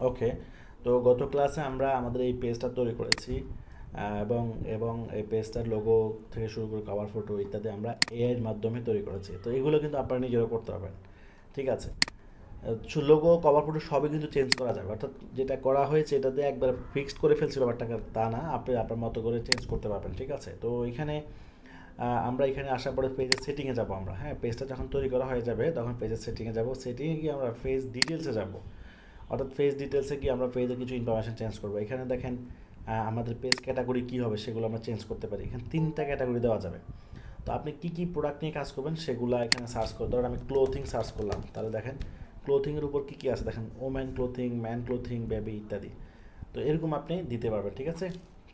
ওকে, তো গত ক্লাসে আমরা আমাদের এই পেজটা তৈরি করেছি, এবং এবং এই পেজটার লোগো থেকে শুরু করে কভার ফটো ইত্যাদি আমরা এআইয়ের মাধ্যমে তৈরি করেছি। তো এগুলো কিন্তু আপনারা নিজেরা করতে পারবেন, ঠিক আছে? লোগো কভার ফটো সবই কিন্তু চেঞ্জ করা যাবে, অর্থাৎ যেটা করা হয়েছে এটাতে একবার ফিক্সড করে ফেলছি ব্যাপারটাকে তা না, আপনি আপনার মতো করে চেঞ্জ করতে পারবেন, ঠিক আছে? তো এখানে আমরা এখানে আসার পরে পেজের সেটিংয়ে যাব আমরা। হ্যাঁ, পেজটা যখন তৈরি করা হয়ে যাবে তখন পেজের সেটিংয়ে যাব, সেটিংয়ে গিয়ে আমরা পেজ ডিটেলসে যাব। অর্থাৎ পেজ ডিটেলসে গিয়ে আমরা পেজে কিছু ইনফরমেশন চেঞ্জ করবো। এখানে দেখেন আমাদের পেজ ক্যাটাগরি কী হবে সেগুলো আমরা চেঞ্জ করতে পারি। এখানে 3টা ক্যাটাগরি দেওয়া যাবে। তো আপনি কী কী প্রোডাক্ট নিয়ে কাজ করবেন সেগুলো এখানে সার্চ করতে, ধরুন আমি ক্লোথিং সার্চ করলাম, তাহলে দেখেন ক্লোথিংয়ের উপর কী কী আছে, দেখেন woman clothing, man clothing, baby ইত্যাদি। তো এরকম আপনি দিতে পারবেন, ঠিক আছে?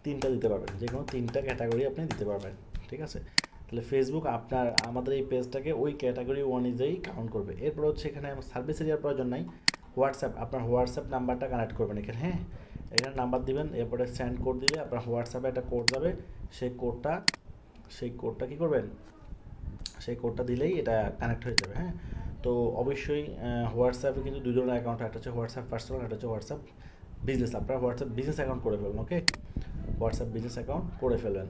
3টা দিতে পারবেন, যে কোনো 3টা ক্যাটাগরি আপনি দিতে পারবেন, ঠিক আছে? তাহলে ফেসবুক আপনার আমাদের এই পেজটাকে ওই ক্যাটাগরি অনুযায়ী কাউন্ট করবে। এরপর হচ্ছে এখানে সার্ভিস এরিয়ার প্রয়োজন নাই। হোয়াটসঅ্যাপ, আপনার হোয়াটসঅ্যাপ নাম্বারটা কানেক্ট করবেন এখানে। হ্যাঁ, এখানে নাম্বার দিবেন, এরপরে সেন্ড কোড দিলে আপনার হোয়াটসঅ্যাপে একটা কোড যাবে। সেই কোডটা কী করবেন, সেই কোডটা দিলেই এটা কানেক্ট হয়ে যাবে। হ্যাঁ, তো অবশ্যই হোয়াটসঅ্যাপে কিন্তু দুই ধরনের অ্যাকাউন্ট, একটা হচ্ছে হোয়াটসঅ্যাপ পার্সোনাল, একটা হচ্ছে হোয়াটসঅ্যাপ বিজনেস। আপনারা হোয়াটসঅ্যাপ বিজনেস অ্যাকাউন্ট করে ফেলবেন, ওকে? হোয়াটসঅ্যাপ বিজনেস অ্যাকাউন্ট করে ফেলবেন।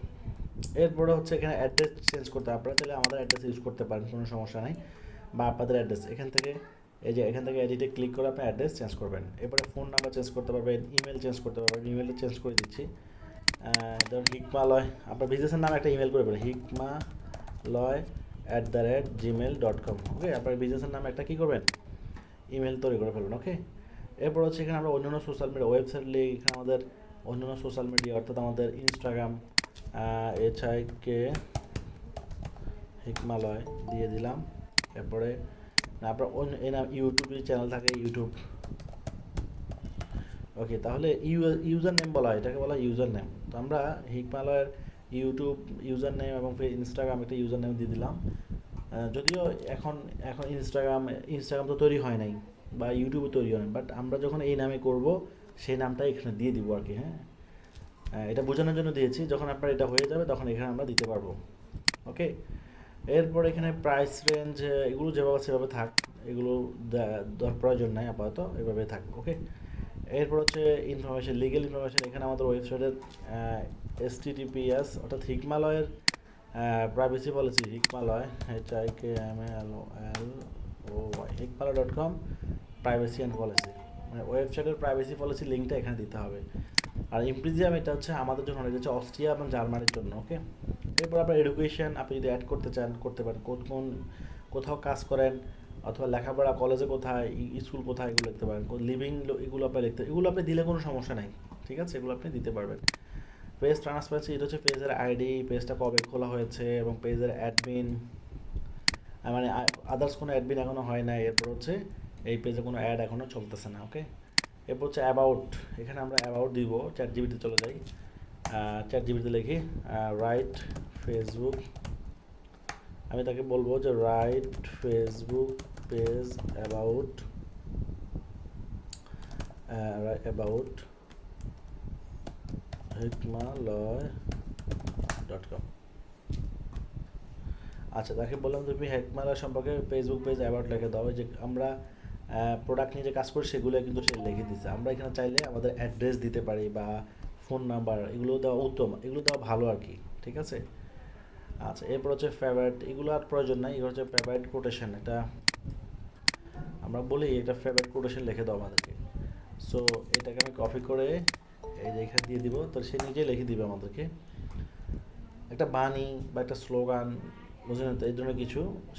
এরপরে হচ্ছে এখানে অ্যাড্রেস চেঞ্জ করতে, আপনারা চাইলে আমাদের অ্যাড্রেস ইউজ করতে পারেন, কোনো সমস্যা নাই। বা আপনাদের অ্যাড্রেস এখান থেকে, এই যে এখান থেকে এডিটে ক্লিক করে আপনি অ্যাড্রেস চেঞ্জ করবেন। এরপরে ফোন নাম্বার চেঞ্জ করতে পারবেন, ইমেল চেঞ্জ করতে পারবেন। ইমেলটা চেঞ্জ করে দিচ্ছি, ধরুন হিকমালয়, আপনার বিজনেসের নাম একটা ইমেল করে দেবেন, hikmalay@gmail.com। ওকে, আপনার বিজনেসের নাম একটা কী করবেন, ইমেল তৈরি করে ফেলবেন, ওকে? এরপর হচ্ছে এখানে আমরা অন্যান্য সোশ্যাল মিডিয়া ওয়েবসাইট লিয়ে এখানে আমাদের অন্যান্য সোশ্যাল মিডিয়া, অর্থাৎ আমাদের ইনস্টাগ্রাম, HIK হিকমালয় দিয়ে দিলাম। এরপরে আপনার অন্য এই নাম ইউটিউব যদি চ্যানেল থাকে ইউটিউব, ওকে? তাহলে ইউজার নেম বলা হয়, এটাকে বলা হয় ইউজার নেম। তো আমরা হিকমালয়ের ইউটিউব ইউজার নেম এবং ইনস্টাগ্রাম একটা ইউজার নেম দিয়ে দিলাম। যদিও এখন এখন ইনস্টাগ্রাম তো তৈরি হয় নাই, বা ইউটিউবও তৈরি হয় নাই, বাট আমরা যখন এই নামে করব সেই নামটা এখানে দিয়ে দিব আর কি। হ্যাঁ, এটা বোঝানোর জন্য দিয়েছি, যখন আপনার এটা হয়ে যাবে তখন এখানে আমরা দিতে পারবো, ওকে? এরপর এখানে প্রাইস রেঞ্জ এগুলো যেভাবে সেভাবে থাক, এগুলো প্রয়োজন নাই, আপাতত এভাবে থাক, ওকে? এরপর হচ্ছে ইনফরমেশন, লিগেল ইনফরমেশন। এখানে আমাদের ওয়েবসাইটের HTTPS অর্থাৎ হিকমালয়ের প্রাইভেসি পলিসি, হিকমালয় HIKMALOY হিকমালয়.com প্রাইভেসি অ্যান্ড পলিসি, মানে ওয়েবসাইটের প্রাইভেসি পলিসি লিঙ্কটা এখানে দিতে হবে। আর ইমপ্রিজিয়াম এটা হচ্ছে আমাদের জন্য, এটা হচ্ছে অস্ট্রিয়া এবং জার্মানির জন্য, ওকে? এরপর আপনার এডুকেশন আপনি যদি অ্যাড করতে চান করতে পারেন, কোথাও কাজ করেন, অথবা লেখাপড়া কলেজে কোথায়, স্কুল কোথায়, এগুলো লিখতে পারেন। লিভিং এগুলো আপনি লিখতে, এগুলো আপনি দিলে কোনো সমস্যা নাই, ঠিক আছে? এগুলো আপনি দিতে পারবেন। পেজ ট্রান্সপারেন্সি, এটা হচ্ছে পেজের আইডি, পেজটা কবে খোলা হয়েছে, এবং পেজের অ্যাডমিন, মানে আদার্স কোনো অ্যাডমিন এখনও হয় না। এরপর হচ্ছে এই পেজে কোনো অ্যাড এখনও চলতেছে না, ওকে? এরপর হচ্ছে অ্যাবাউট, এখানে আমরা অ্যাবাউট দিব। চ্যাট জিপিটি চলে যাই, চ্যাট জিপিটি লিখি রাইট ফেসবুক, আমি তাকে বলবো যে write Facebook page about about হিকমালয়.com। আচ্ছা, তাকে বললাম তুমি হিকমালয় সম্পর্কে ফেসবুক পেজ অ্যাবাউট লিখে দাও। যে আমরা প্রোডাক্ট নিয়ে যে কাজ করি সেগুলো কিন্তু সে লিখে দিচ্ছে। আমরা এখানে চাইলে আমাদের অ্যাড্রেস দিতে পারি বা ফোন নাম্বার, এগুলো দেওয়া উত্তম, এগুলো দেওয়া ভালো আর কি, ঠিক আছে? আচ্ছা, এরপর হচ্ছে ফেভারিট, এগুলো আর প্রয়োজন নাই। এগুলো হচ্ছে ফেভারিট কোটেশন, এটা আমরা বলি এটা ফেভারিট কোটেশন লিখে দাও আমাদেরকে। সো এটাকে আমি কপি করে এই যে এখানে দিয়ে দিব, তো সে নিজেই লিখে দিবে আমাদেরকে একটা বাণী বা একটা স্লোগান, বুঝলেন তো?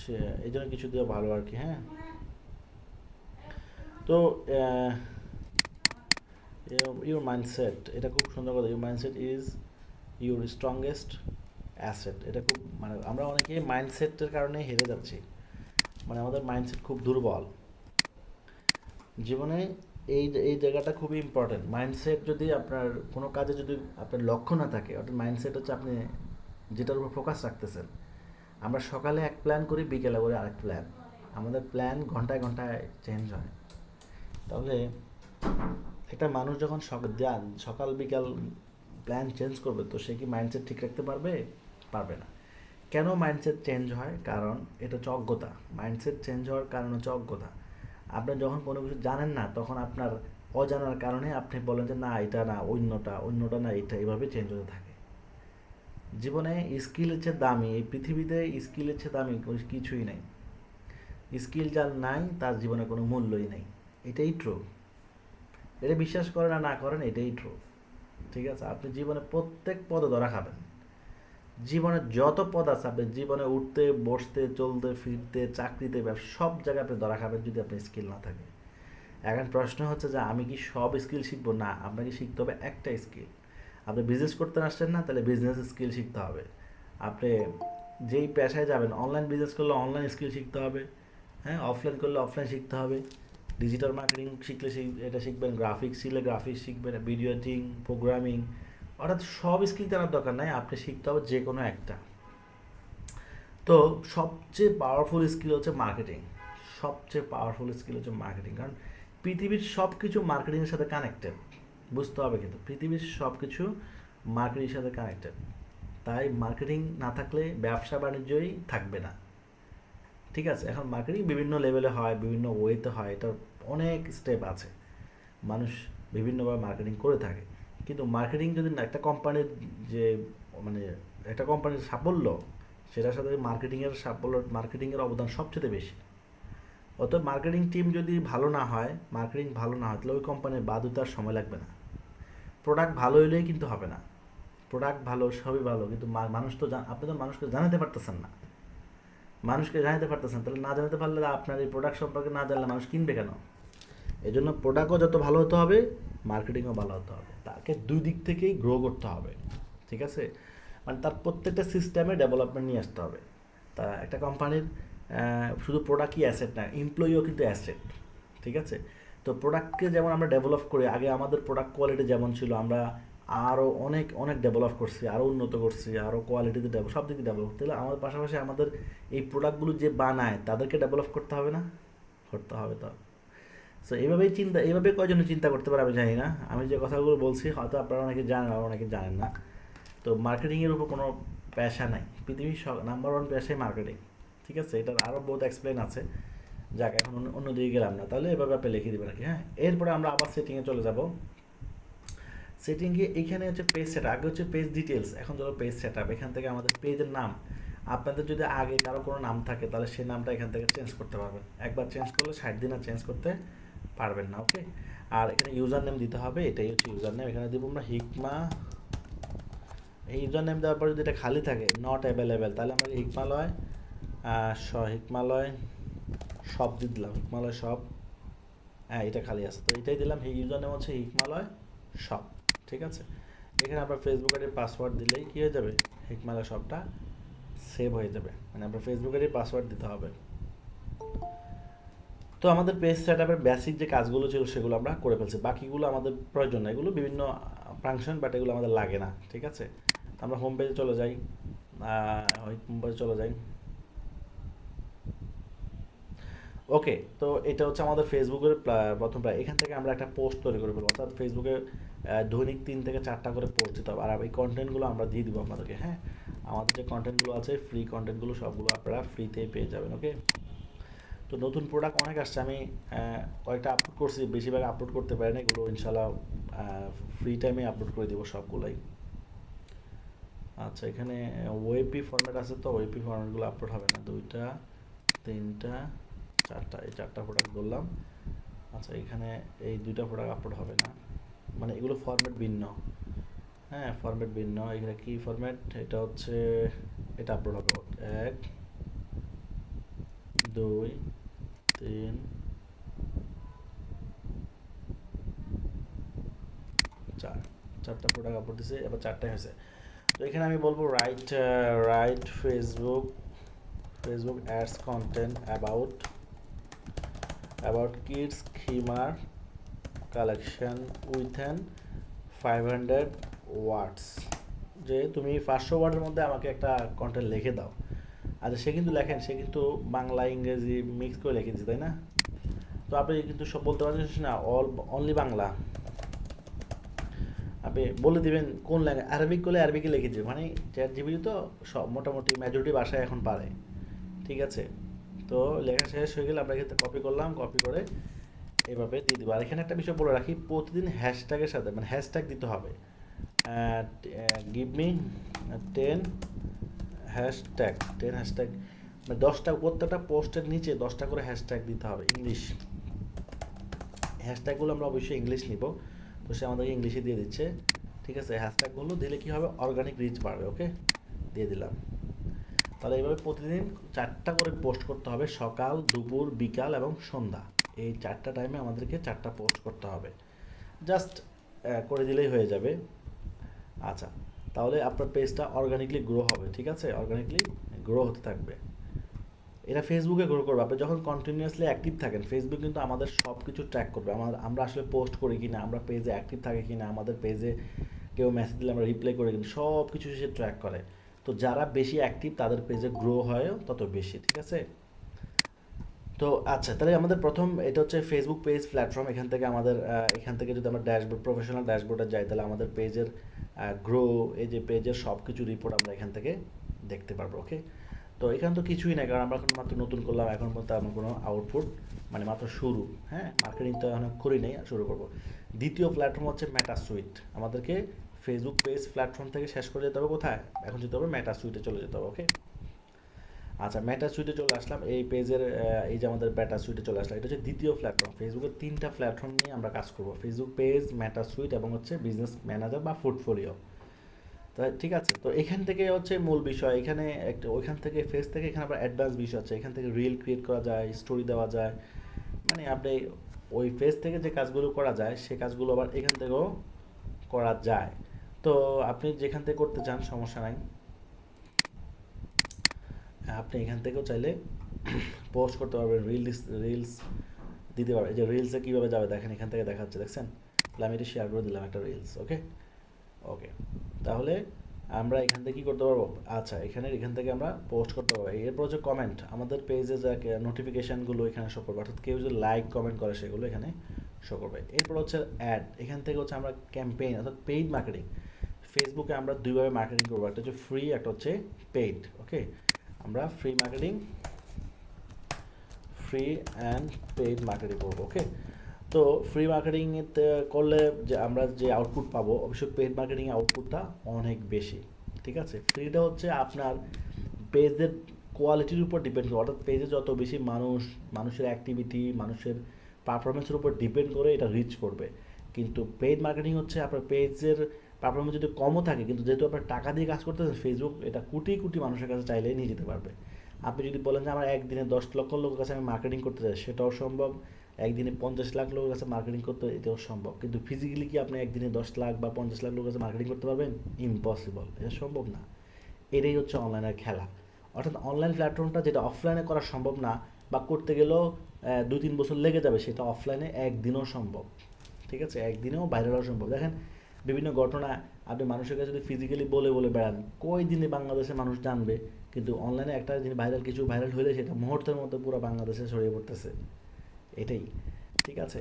সে এই জন্য কিছু দেওয়া ভালো আর কি। হ্যাঁ, তো ইউর মাইন্ডসেট, এটা খুব সুন্দর কথা। Your mindset is your strongest asset. এটা খুব, মানে আমরা অনেকেই মাইন্ডসেটের কারণে হেরে যাচ্ছি, মানে আমাদের মাইন্ডসেট খুব দুর্বল জীবনে। এই জায়গাটা খুবই ইম্পর্টেন্ট। মাইন্ডসেট যদি আপনার কোনো কাজে যদি আপনার লক্ষ্য না থাকে, অর্থাৎ মাইন্ডসেট হচ্ছে আপনি যেটার উপর ফোকাস রাখতেছেন। আমরা সকালে এক প্ল্যান করি, বিকেলে করি আরেক প্ল্যান, আমাদের প্ল্যান ঘন্টায় ঘন্টায় চেঞ্জ হয়। তাহলে একটা মানুষ যখন সকাল বিকাল প্ল্যান চেঞ্জ করবে, তো সে কি মাইন্ডসেট ঠিক রাখতে পারবে? পারবে না। কেন মাইন্ডসেট চেঞ্জ হয়? কারণ এটা হচ্ছে অজ্ঞতা। মাইন্ডসেট চেঞ্জ হওয়ার কারণ হচ্ছে অজ্ঞতা। আপনি যখন কোনো কিছু জানেন না তখন আপনার অজানার কারণে আপনি বলেন যে না এটা না অন্যটা না এটা, এভাবে চেঞ্জ হতে থাকে। জীবনে স্কিলের চেয়ে দামি, এই পৃথিবীতে স্কিলের চেয়ে দামি কিছুই নেই। স্কিল যার নাই তার জীবনে কোনো মূল্যই নেই, এটাই ট্রু। এটা বিশ্বাস করেন আর না করেন, এটাই ট্রু। ঠিক আছে, আপনি জীবনে প্রত্যেক পদে ধরা খাবেন। জীবনে যত পদ আছে, আপনি জীবনে উঠতে বসতে চলতে ফিরতে চাকরিতে ব্যবসা সব জায়গায় আপনি ধরা খাবেন যদি আপনার স্কিল না থাকে। এখন প্রশ্ন হচ্ছে যে আমি কি সব স্কিল শিখবো? না, আপনাকে শিখতে হবে একটা স্কিল। আপনি বিজনেস করতে আসছেন না, তাহলে বিজনেস স্কিল শিখতে হবে। আপনি যেই পেশায় যাবেন, অনলাইন বিজনেস করলে অনলাইন স্কিল শিখতে হবে, হ্যাঁ, অফলাইন করলে অফলাইন শিখতে হবে। ডিজিটাল মার্কেটিং শিখলে এটা শিখবেন, গ্রাফিক্স শিখলে গ্রাফিক্স শিখবেন, ভিডিও এডিটিং, প্রোগ্রামিং, অর্থাৎ সব স্কিল জানার দরকার নাই, আপনি শিখতে হবে যে কোনো একটা। তো সবচেয়ে পাওয়ারফুল স্কিল হচ্ছে মার্কেটিং। সবচেয়ে পাওয়ারফুল স্কিল হচ্ছে মার্কেটিং, কারণ পৃথিবীর সব কিছু মার্কেটিংয়ের সাথে কানেক্টেড। বুঝতে হবে কিন্তু পৃথিবীর সব কিছু মার্কেটিংয়ের সাথে কানেক্টেড। তাই মার্কেটিং না থাকলে ব্যবসা বাণিজ্যই থাকবে না। ঠিক আছে, এখন মার্কেটিং বিভিন্ন লেভেলে হয়, বিভিন্ন ওয়েতে হয়, এটার অনেক স্টেপ আছে। মানুষ বিভিন্নভাবে মার্কেটিং করে থাকে, কিন্তু মার্কেটিং যদি না, একটা কোম্পানির যে মানে একটা কোম্পানির সাফল্য, সেটার সাথে মার্কেটিংয়ের অবদান সবচেয়ে বেশি। অতএব মার্কেটিং টিম যদি ভালো না হয়, মার্কেটিং ভালো না হয়, তাহলে ওই কোম্পানির বাদ হতে আর সময় লাগবে না। প্রোডাক্ট ভালো হলেই কিন্তু হবে না। প্রোডাক্ট ভালো, সবই ভালো, কিন্তু মানুষ তো আপনি তো মানুষকে জানাতে পারতেছেন না। মানুষকে জানাতে পারতেছেন, তাহলে না জানাতে পারলে আপনার এই প্রোডাক্ট সম্পর্কে না জানলে মানুষ কিনবে কেন? এই জন্য প্রোডাক্টও যত ভালো হতে হবে, মার্কেটিংও ভালো হতে হবে, তাকে দুই দিক থেকেই গ্রো করতে হবে। ঠিক আছে, মানে তার প্রত্যেকটা সিস্টেমে ডেভেলপমেন্ট নিয়ে আসতে হবে। তা একটা কোম্পানির শুধু প্রোডাক্টই অ্যাসেট না, এমপ্লয়িও কিন্তু অ্যাসেট। ঠিক আছে, তো প্রোডাক্টকে যেমন আমরা ডেভেলপ করি, আগে আমাদের প্রোডাক্ট কোয়ালিটি যেমন ছিল, আমরা আরও অনেক অনেক ডেভেলপ করছি, আরও উন্নত করছি, আরও কোয়ালিটিতে সব দিকে ডেভেলপ করতে হলে আমাদের পাশাপাশি আমাদের এই প্রোডাক্টগুলো যে বানায় তাদেরকে ডেভেলপ করতে হবে না? করতে হবে। তো সো এইভাবে কয়জনে চিন্তা করতে পারে আমি জানি না। আমি যে কথাগুলো বলছি হয়তো আপনারা অনেকে জানেন আর অনেকে জানেন না। তো মার্কেটিংয়ের উপর কোনো পেশা নাই, পৃথিবীর নাম্বার ওয়ান পেশাই মার্কেটিং। ঠিক আছে, এটার আরও বহুত এক্সপ্লেন আছে, যাক এখন অন্য দিকে গেলাম না, তাহলে এভাবে আপনি লিখে দেবেন আর কি। হ্যাঁ, এরপরে আমরা আবার সেটিংয়ে চলে যাব। সেটিংয়ে এখানে হচ্ছে পেজ সেট, আগে হচ্ছে পেজ ডিটেলস, এখন চলো পেজ সেট আপ। এখান থেকে আমাদের পেজের নাম, আপনাদের যদি আগে কারো কোনো নাম থাকে তাহলে সেই নামটা এখান থেকে চেঞ্জ করতে পারবেন। একবার চেঞ্জ করলে 60 দিন আর চেঞ্জ করতে পারবেন না। ওকে, আর এখানে ইউজার নেম দিতে হবে, এটাই হচ্ছে ইউজার নেম। এখানে দিব আমরা হিকমা। এই ইউজার নেম দেওয়ার পর যদি এটা খালি থাকে, নট অ্যাভেলেবেল, তাহলে আমরা হিকমালয় হিকমালয় সব দিয়ে দিলাম, হিকমালয় সব। হ্যাঁ, এটা খালি আছে, তো এটাই দিলাম। ইউজার নেম হচ্ছে হিকমালয় সব। ঠিক আছে, এখানে আপনার ফেসবুক আইডির পাসওয়ার্ড দিলেই কী হয়ে যাবে, হিকমালয় সবটা সেভ হয়ে যাবে। মানে আপনার ফেসবুক আইডির পাসওয়ার্ড দিতে হবে। তো আমাদের পেজ সেট আপের বেসিক যে কাজগুলো ছিল সেগুলো আমরা করে ফেলছি, বাকিগুলো আমাদের প্রয়োজন না, এগুলো বিভিন্ন ফাংশন, বাট এগুলো আমাদের লাগে না। ঠিক আছে, আমরা হোম পেজে চলে যাই। হোম পেজে চলে যাই। ওকে, তো এটা হচ্ছে আমাদের ফেসবুকের প্রথম প্রায়। এখান থেকে আমরা একটা পোস্ট তৈরি করে ফেলবো, অর্থাৎ ফেসবুকে দৈনিক 3 থেকে 4টা করে পোস্ট দিতে হবে। আর এই কন্টেন্টগুলো আমরা দিয়ে দিব আপনাদেরকে। হ্যাঁ, আমাদের যে কন্টেন্টগুলো আছে, ফ্রি কন্টেন্টগুলো সবগুলো আপনারা ফ্রিতেই পেয়ে যাবেন। ওকে, তো নতুন প্রোডাক্ট অনেক আসছে, আমি কয়েকটা আপলোড করছি, বেশিরভাগ আপলোড করতে পারি না, এগুলো ইনশাল্লাহ ফ্রি টাইমে আপলোড করে দিব সবগুলোই। আচ্ছা, এখানে ওয়েপি ফরম্যাট আছে, তো ওয়েপি ফরম্যাটগুলো আপলোড হবে না। 2টা 3টা 4টা, এই 4টা প্রোডাক্ট বললাম। আচ্ছা, এখানে এই 2টা প্রোডাক্ট আপলোড হবে না, মানে এগুলো ফরম্যাট ভিন্ন। হ্যাঁ, ফরম্যাট ভিন্ন। এখানে কি ফরম্যাট, এটা হচ্ছে, এটা আপলোড হবে 1 2 3 4, 4টা প্রোডাক্ট আপলোড দিছে, এবার 4টাই হয়েছে। তো এখানে আমি বলবো write Facebook ads content about kids khimar collection with an 500 words. যে তুমি 500 ওয়ার্ডের মধ্যে আমাকে একটা কন্টেন্ট লিখে দাও। আচ্ছা, সে কিন্তু লেখেন, সে কিন্তু বাংলা ইংরেজি মিক্স করে লিখে দিচ্ছে, তাই না? তো আপনি কিন্তু সব বলতে পারছেন না, অনলি বাংলা। আপনি বলে দিবেন কোন ল্যাঙ্গুয়েজ, আরবিক করলে আরবিকে লিখে দেবে, মানে চ্যাট জিপিটি তো সব মোটামুটি মেজরিটি ভাষায় এখন পারে। ঠিক আছে, তো লেখা শেষ হয়ে গেলে আমরা এখানে কপি করলাম, কপি করে এভাবে দিয়ে দিব। আর এখানে একটা বিষয় বলে রাখি, প্রতিদিন হ্যাশট্যাগের সাথে মানে হ্যাশট্যাগ দিতে হবে। গিভ মি 10 হ্যাশট্যাগ, মানে 10টা, প্রত্যেকটা পোস্টের নিচে 10টা করে হ্যাশট্যাগ দিতে হবে ইংলিশ। হ্যাশট্যাগুলো আমরা অবশ্যই ইংলিশ নিব, তো সে আমাদেরকে ইংলিশে দিয়ে দিচ্ছে। ঠিক আছে, হ্যাশট্যাগুলো দিলে কি হবে, অর্গানিক রিচ বাড়বে। ওকে, দিয়ে দিলাম। তাহলে এইভাবে প্রতিদিন 4টা করে পোস্ট করতে হবে, সকাল, দুপুর, বিকাল এবং সন্ধ্যা। এই 4টা টাইমে আমাদেরকে 4টা পোস্ট করতে হবে। জাস্ট করে দিলেই হয়ে যাবে। আচ্ছা, তাহলে আপনার পেজটা অর্গানিকলি গ্রো হবে। ঠিক আছে, অর্গানিকলি গ্রো হতে থাকবে। এটা ফেসবুকে গ্রো করবে। আপনি যখন কন্টিনিউয়াসলি অ্যাক্টিভ থাকেন, ফেসবুক কিন্তু আমাদের সব কিছু ট্র্যাক করবে। আমরা আসলে পোস্ট করি কি না, আমরা পেজে অ্যাক্টিভ থাকি কি না, আমাদের পেজে কেউ মেসেজ দিলে আমরা রিপ্লাই করি কিনা, সব কিছু সে ট্র্যাক করে। তো যারা বেশি অ্যাক্টিভ তাদের পেজে গ্রো হয় তত বেশি। ঠিক আছে, তো আচ্ছা, তাহলে আমাদের প্রথম এটা হচ্ছে ফেসবুক পেজ প্ল্যাটফর্ম। এখান থেকে যদি আমরা ড্যাশবোর্ড, প্রফেশনাল ড্যাশবোর্ডে যাই, তাহলে আমাদের পেজের গ্রো, এই যে পেজের সব কিছু রিপোর্ট আমরা এখান থেকে দেখতে পারবো। ওকে, তো এখানে তো কিছুই না, কারণ আমরা এখন মাত্র নতুন করলাম, এখন পর্যন্ত আমার কোনো আউটপুট, মানে মাত্র শুরু। হ্যাঁ, মার্কেটিং তো এখন করি নাই, শুরু করব। দ্বিতীয় প্ল্যাটফর্ম হচ্ছে মেটা সুইট। আমাদেরকে ফেসবুক পেজ প্ল্যাটফর্ম থেকে শেষ করে যেতে হবে কোথায়, এখন যেতে হবে মেটা সুইটে চলে যেতে হবে। ওকে, আচ্ছা, মেটা সুইটে চলে আসলাম। এই পেজের এই যে আমাদের মেটা সুইটে চলে আসলাম, এটা হচ্ছে দ্বিতীয় প্ল্যাটফর্ম। ফেসবুকের 3টা প্ল্যাটফর্ম নিয়ে আমরা কাজ করব, ফেসবুক পেজ, মেটা সুইট এবং হচ্ছে বিজনেস ম্যানেজার বা পোর্টফোলিও। তাই ঠিক আছে, তো এখান থেকে হচ্ছে মূল বিষয়। এখানে একটা ওইখান থেকে ফেস থেকে এখানে আবার অ্যাডভান্স বিষয় আছে। এখান থেকে রিল ক্রিয়েট করা যায়, স্টোরি দেওয়া যায়, মানে আপনি ওই ফেস থেকে যে কাজগুলো করা যায় সে কাজগুলো আবার এখান থেকেও করা যায়। তো আপনি যেখান থেকে করতে চান সমস্যা নাই, আপনি এখান থেকেও চাইলে পোস্ট করতে পারবেন, রিলস দিতে পারবেন। এই যে রিলসে কীভাবে যাবে দেখেন, এখান থেকে দেখাচ্ছে, দেখছেন? তাহলে আমি এটা শেয়ার করে দিলাম একটা রিলস। ওকে, ওকে, তাহলে আমরা এখান থেকে কী করতে পারবো, আচ্ছা এখান থেকে আমরা পোস্ট করতে পারবো। এরপর হচ্ছে কমেন্ট, আমাদের পেজে যা নোটিফিকেশানগুলো এখানে শো করবে, অর্থাৎ কেউ যদি লাইক কমেন্ট করে সেগুলো এখানে শো করবে। এরপর হচ্ছে অ্যাড, এখান থেকে হচ্ছে আমরা ক্যাম্পেইন অর্থাৎ পেইড মার্কেটিং। ফেসবুকে আমরা দুইভাবে মার্কেটিং করবো, একটা হচ্ছে ফ্রি, একটা হচ্ছে পেইড। ওকে, আমরা ফ্রি অ্যান্ড পেইড মার্কেটিং করবো। ওকে, তো ফ্রি মার্কেটিংতে করলে যে আমরা যে আউটপুট পাবো, অবশ্যই পেইড মার্কেটিং আউটপুটটা অনেক বেশি। ঠিক আছে, ফ্রিটা হচ্ছে আপনার পেজের কোয়ালিটির উপর ডিপেন্ড করে, অর্থাৎ পেজে যত বেশি মানুষের অ্যাক্টিভিটি, মানুষের পারফরমেন্সের উপর ডিপেন্ড করে এটা রিচ করবে। কিন্তু পেইড মার্কেটিং হচ্ছে আপনার পেজের পারফরমেন্স যদি কমও থাকে, কিন্তু যেহেতু আপনার টাকা দিয়ে কাজ করতেছেন, ফেসবুক এটা কোটি কোটি মানুষের কাছে চাইলেই নিয়ে যেতে পারবে। আপনি যদি বলেন যে আমার একদিনে 10 লক্ষ লোকের কাছে আমি মার্কেটিং করতে চাই, সেটাও সম্ভব। একদিনে 50 লাখ লোকের কাছে মার্কেটিং করতে, এটাও সম্ভব। কিন্তু ফিজিক্যালি কি আপনি একদিনে 10 লাখ বা 50 লাখ লোকের কাছে মার্কেটিং করতে পারবেন? ইম্পসিবল, এটা সম্ভব না। এটাই হচ্ছে অনলাইনের খেলা। অর্থাৎ অনলাইন প্ল্যাটফর্মটা যেটা অফলাইনে করা সম্ভব না, বা করতে গেলেও 2-3 বছর লেগে যাবে, সেটা অফলাইনে একদিনও সম্ভব। ঠিক আছে, একদিনেও ভাইরাল হওয়া সম্ভব। দেখেন বিভিন্ন ঘটনা আপনি মানুষের কাছে যদি ফিজিক্যালি বলে বলে বেড়ান, কই দিনে বাংলাদেশের মানুষ জানবে। কিন্তু অনলাইনে একটা জিনিস কিছু ভাইরাল হলে সেটা মুহূর্তের মধ্যে পুরো বাংলাদেশে ছড়িয়ে পড়তেছে। এটাই, ঠিক আছে।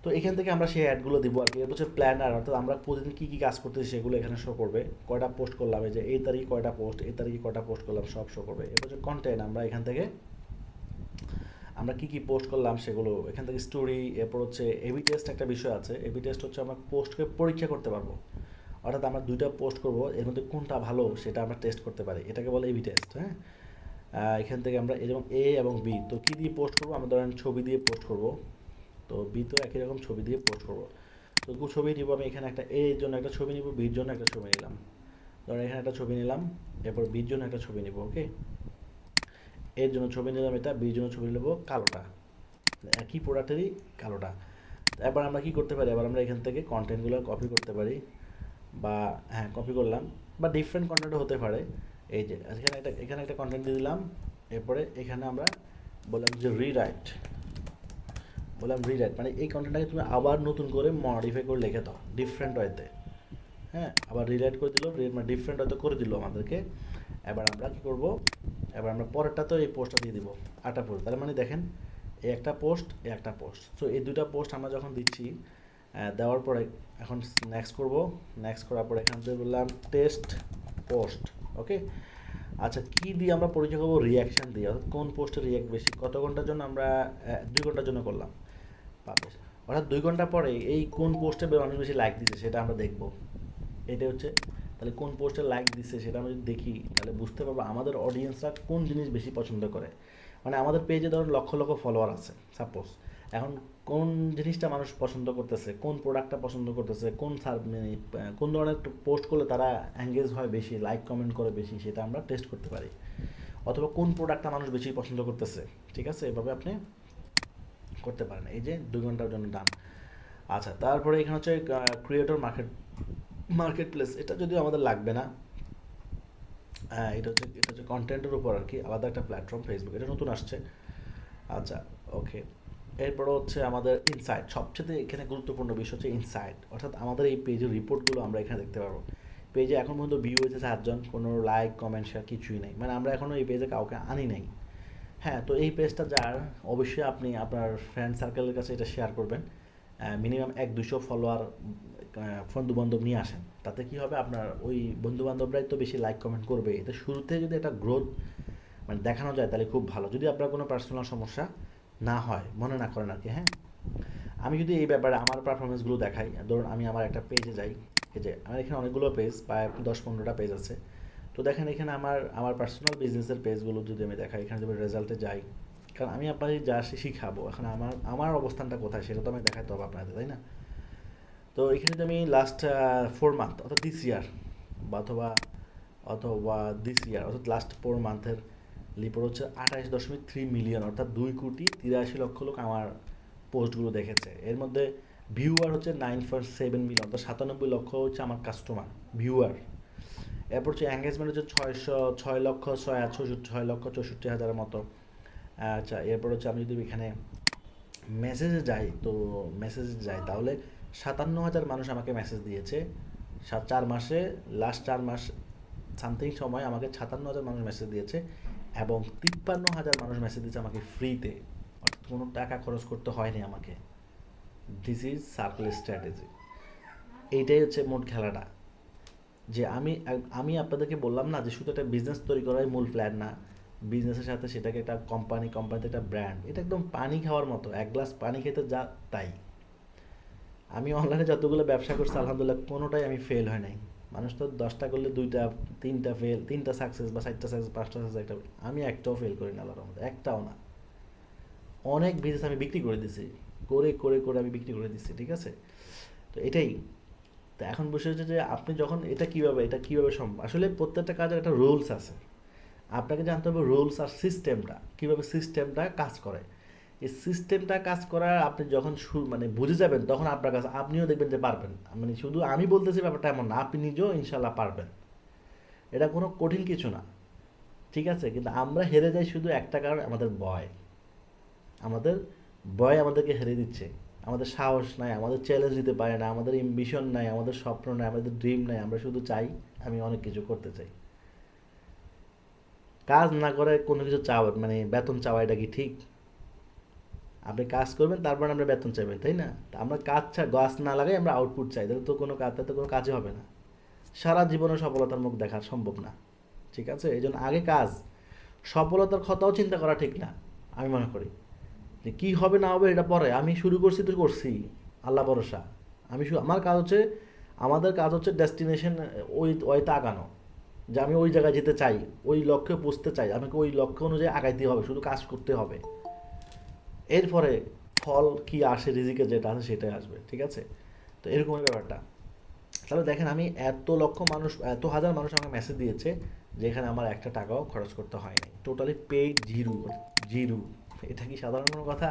তো এখান থেকে আমরা সেই অ্যাডগুলো দিব আর কি। এর হচ্ছে প্ল্যানার, অর্থাৎ আমরা প্রতিদিন কী কী কাজ করতেছি সেগুলো এখানে শো করবে। কয়টা পোস্ট করলাম, এই যে এই তারিখে কয়টা পোস্ট, এই তারিখে কয়টা পোস্ট করলাম, সব শো করবে। এর হচ্ছে কন্টেন্ট, আমরা এখান থেকে আমরা কী কী পোস্ট করলাম সেগুলো এখান থেকে স্টোরি। এরপর হচ্ছে এবি টেস্ট, একটা বিষয় আছে। এবি টেস্ট হচ্ছে আমরা পোস্টকে পরীক্ষা করতে পারবো, অর্থাৎ আমরা 2টা পোস্ট করব, এর মধ্যে কোনটা ভালো সেটা আমরা টেস্ট করতে পারি, এটাকে বলে এবি টেস্ট। হ্যাঁ, এখান থেকে আমরা এরকম এ এবং বি, তো কী দিয়ে পোস্ট করবো, আমরা ধরেন ছবি দিয়ে পোস্ট করব। তো বি তো একই রকম ছবি দিয়ে পোস্ট করবো। তো ছবি নিব আমি, এখানে একটা এর জন্য একটা ছবি নিব, বির জন্য একটা ছবি নিলাম। ধরেন এখানে একটা ছবি নিলাম, এরপর বির জন্য একটা ছবি নিব। ওকে, এর জন্য ছবি নিলাম এটা, বির জন্য ছবি নেব কালোটা, একই প্রোডাক্টেরই কালোটা। এবার আমরা কি করতে পারি, এবার আমরা এখান থেকে কন্টেন্টগুলো কপি করতে পারি, বা হ্যাঁ কপি করলাম, বা ডিফারেন্ট কন্টেন্টও হতে পারে। এই যে এখানে একটা কন্টেন্ট দিয়ে দিলাম। এরপরে এখানে আমরা বললাম যে রিরাইট, মানে এই কন্টেন্টটাকে তুমি আবার নতুন করে মডিফাই করে লিখে দাও ডিফারেন্ট ওয়েতে। হ্যাঁ, আবার রিরাইট করে দিল, মানে ডিফারেন্ট ওয়েতে করে দিল আমাদেরকে। এবার আমরা কী করব, এবার আমরা পরেরটা তো এই পোস্টটা দিয়ে দিব, 8টা পোস্ট। তার মানে দেখেন এই একটা পোস্ট, এই একটা পোস্ট। সো এই 2টা পোস্ট আমরা যখন দিচ্ছি, দেওয়ার পরে এখন নেক্সট করব। নেক্সট করার পরে এখান থেকে বললাম টেস্ট পোস্ট। ওকে, আচ্ছা কী দিয়ে আমরা পরিচয় করবো, রিয়াকশান দিয়ে, অর্থাৎ কোন পোস্টে রিয়াক্ট বেশি, কত ঘন্টার জন্য আমরা 2 ঘন্টার জন্য করলাম। পাবলিশ, অর্থাৎ 2 ঘন্টা পরে এই কোন পোস্টে মানুষ বেশি লাইক দিচ্ছে সেটা আমরা দেখব। এটা হচ্ছে, তাহলে কোন পোস্টে লাইক দিচ্ছে সেটা আমরা যদি দেখি তাহলে বুঝতে পারবো আমাদের অডিয়েন্সরা কোন জিনিস বেশি পছন্দ করে। মানে আমাদের পেজে ধরুন লক্ষ লক্ষ ফলোয়ার আছে সাপোজ, এখন কোন জিনিসটা মানুষ পছন্দ করতেছে, কোন প্রোডাক্টটা পছন্দ করতেছে, মানে কোন ধরনের পোস্ট করলে তারা এঙ্গেজ হয় বেশি, লাইক কমেন্ট করে বেশি, সেটা আমরা টেস্ট করতে পারি। অথবা কোন প্রোডাক্টটা মানুষ বেশি পছন্দ করতেছে, ঠিক আছে, এভাবে আপনি করতে পারেন। এই যে 2 ঘন্টার জন্য ডান। আচ্ছা, তারপরে এখানে হচ্ছে ক্রিয়েটর মার্কেট প্লেস, এটা যদিও আমাদের লাগবে না। হ্যাঁ, এটা হচ্ছে কন্টেন্টের উপর আর কি, আলাদা একটা প্ল্যাটফর্ম ফেসবুক, এটা নতুন আসছে। আচ্ছা, ওকে। এরপরে হচ্ছে আমাদের ইনসাইট, সবচেয়ে এখানে গুরুত্বপূর্ণ বিষয় হচ্ছে ইনসাইট, অর্থাৎ আমাদের এই পেজের রিপোর্টগুলো আমরা এখানে দেখতে পারবো। পেজে এখন পর্যন্ত ভিউ হয়েছে 7 জন, কোনো লাইক কমেন্ট শেয়ার কিছুই নেই, মানে আমরা এখনও এই পেজে কাউকে আনি নাই। হ্যাঁ, তো এই পেজটা যার, অবশ্যই আপনি আপনার ফ্রেন্ড সার্কেলের কাছে এটা শেয়ার করবেন। মিনিমাম 100-200 ফলোয়ার বন্ধু বান্ধব নিয়ে আসেন, তাতে কি হবে, আপনার ওই বন্ধু বান্ধবরাই তো বেশি লাইক কমেন্ট করবে। এটা শুরুতে যদি একটা গ্রোথ মানে দেখানো যায় তাহলে খুব ভালো, যদি আপনার কোনো পার্সোনাল সমস্যা না হয়, মনে না করেন আর কি। হ্যাঁ, আমি যদি এই ব্যাপারে আমার পারফরমেন্সগুলো দেখাই, ধরুন আমি আমার একটা পেজে যাই, এই যে আমার এখানে অনেকগুলো পেজ, প্রায় 10-15টা পেজ আছে। তো দেখেন এখানে আমার আমার পার্সোনাল বিজনেসের পেজগুলো যদি আমি দেখাই, এখানে যদি রেজাল্টে যাই, কারণ আমি আপনাকে যা শিখাবো, এখন আমার আমার অবস্থানটা কোথায় সেটা তো আমি দেখাতে হবে আপনাদের, তাই না? তো এখানে যদি আমি লাস্ট 4 মান্থ অর্থাৎ দিস ইয়ার, বা অথবা অথবা দিস ইয়ার অর্থাৎ লাস্ট 4 মান্থের রিপোর্ট হচ্ছে 28.3 মিলিয়ন, অর্থাৎ 2,83,00,000 লোক আমার পোস্টগুলো দেখেছে। এর মধ্যে ভিউয়ার হচ্ছে 9.7 মিলিয়ন, অর্থাৎ 97 লক্ষ হচ্ছে আমার কাস্টমার ভিউয়ার। এরপর হচ্ছে এঙ্গেজমেন্ট হচ্ছে 6,64,000 মতো। আচ্ছা, এরপর হচ্ছে আমি যদি এখানে মেসেজে যাই, তো মেসেজে যাই তাহলে 57,000 মানুষ আমাকে মেসেজ দিয়েছে 4 মাসে, লাস্ট 4 মাস সামথিং সময় আমাকে 57,000 মানুষ মেসেজ দিয়েছে, এবং 53,000 মানুষ মেসেজ দিয়েছে আমাকে ফ্রিতে, অর্থাৎ কোনো টাকা খরচ করতে হয়নি আমাকে। This is circle strategy. এইটাই হচ্ছে মোট খেলাটা। যে আমি আমি আপনাদেরকে বললাম না যে শুধু একটা বিজনেস তৈরি করাই মূল প্ল্যান না, বিজনেসের সাথে সেটাকে একটা কোম্পানিতে একটা ব্র্যান্ড, এটা একদম পানি খাওয়ার মতো, 1 গ্লাস পানি খেতে যা তাই। আমি অনলাইনে যতগুলো ব্যবসা করছি আলহামদুলিল্লাহ কোনোটাই আমি ফেল হয় নাই। মানুষ তো 10টা করলে 2টা 3টা ফেল, 3টা সাকসেস বা 4টা সাকসেস 5টা সাকসেস, একটা, আমি একটাও ফেল করি না আল্লাহর রহমতে, একটাও না। অনেক বিজনেস আমি বিক্রি করে দিছি, করে করে করে আমি বিক্রি করে দিচ্ছি, ঠিক আছে। তো এটাই। তো এখন বসে হচ্ছে যে আপনি যখন এটা কীভাবে সম্ভব, আসলে প্রত্যেকটা কাজের একটা রুলস আছে, আপনাকে জানতে হবে রুলস আর সিস্টেমটা, কীভাবে সিস্টেমটা কাজ করে। এই সিস্টেমটা কাজ করার আপনি যখন মানে বুঝে যাবেন, তখন আপনার কাছে আপনিও দেখবেন যে পারবেন। মানে শুধু আমি বলতেছি ব্যাপারটা এমন না, আপনি নিজেও ইনশাল্লাহ পারবেন। এটা কোনো কঠিন কিছু না, ঠিক আছে। কিন্তু আমরা হেরে যাই শুধু একটা কারণ, আমাদের ভয়। আমাদের ভয় আমাদেরকে হেরে দিচ্ছে, আমাদের সাহস নাই, আমাদের চ্যালেঞ্জ দিতে পারে না, আমাদের এম্বিশন নাই, আমাদের স্বপ্ন নাই, আমাদের ড্রিম নাই, আমরা শুধু চাই আমি অনেক কিছু করতে চাই। কাজ না করে কোনো কিছু চাওয়া, মানে বেতন চাওয়া, এটা কি ঠিক? আপনি কাজ করবেন তারপর আমরা বেতন চাইবেন, তাই না? তা আমরা গাছ না লাগাই আমরা আউটপুট চাই, তাহলে তো কোনো কাজ, তাতে কোনো কাজই হবে না, সারা জীবনে সফলতার মুখ দেখা সম্ভব না, ঠিক আছে। এই জন্য আগে কাজ, সফলতার কথাও চিন্তা করা ঠিক না, আমি মনে করি। যে কী হবে না হবে এটা পরে, আমি শুরু করছি তো করছি, আল্লাহ ভরসা। আমার কাজ হচ্ছে, আমাদের কাজ হচ্ছে ডেস্টিনেশন, ওইটা আগানো, যে আমি ওই জায়গায় যেতে চাই, ওই লক্ষ্যে পৌঁছতে চাই, আমাকে ওই লক্ষ্য অনুযায়ী আগাইতে হবে, শুধু কাজ করতে হবে। এরপরে ফল কি আসে, রিজিকে যেটা আছে সেটাই আসবে, ঠিক আছে। তো এরকমই ব্যাপারটা। তাহলে দেখেন আমি এত লক্ষ মানুষ, এত হাজার মানুষ আমাকে মেসেজ দিয়েছে, যেখানে আমার একটা টাকাও খরচ করতে হয়নি, টোটালি পেইড জিরো, জিরো। এটা কি সাধারণ কোনো কথা?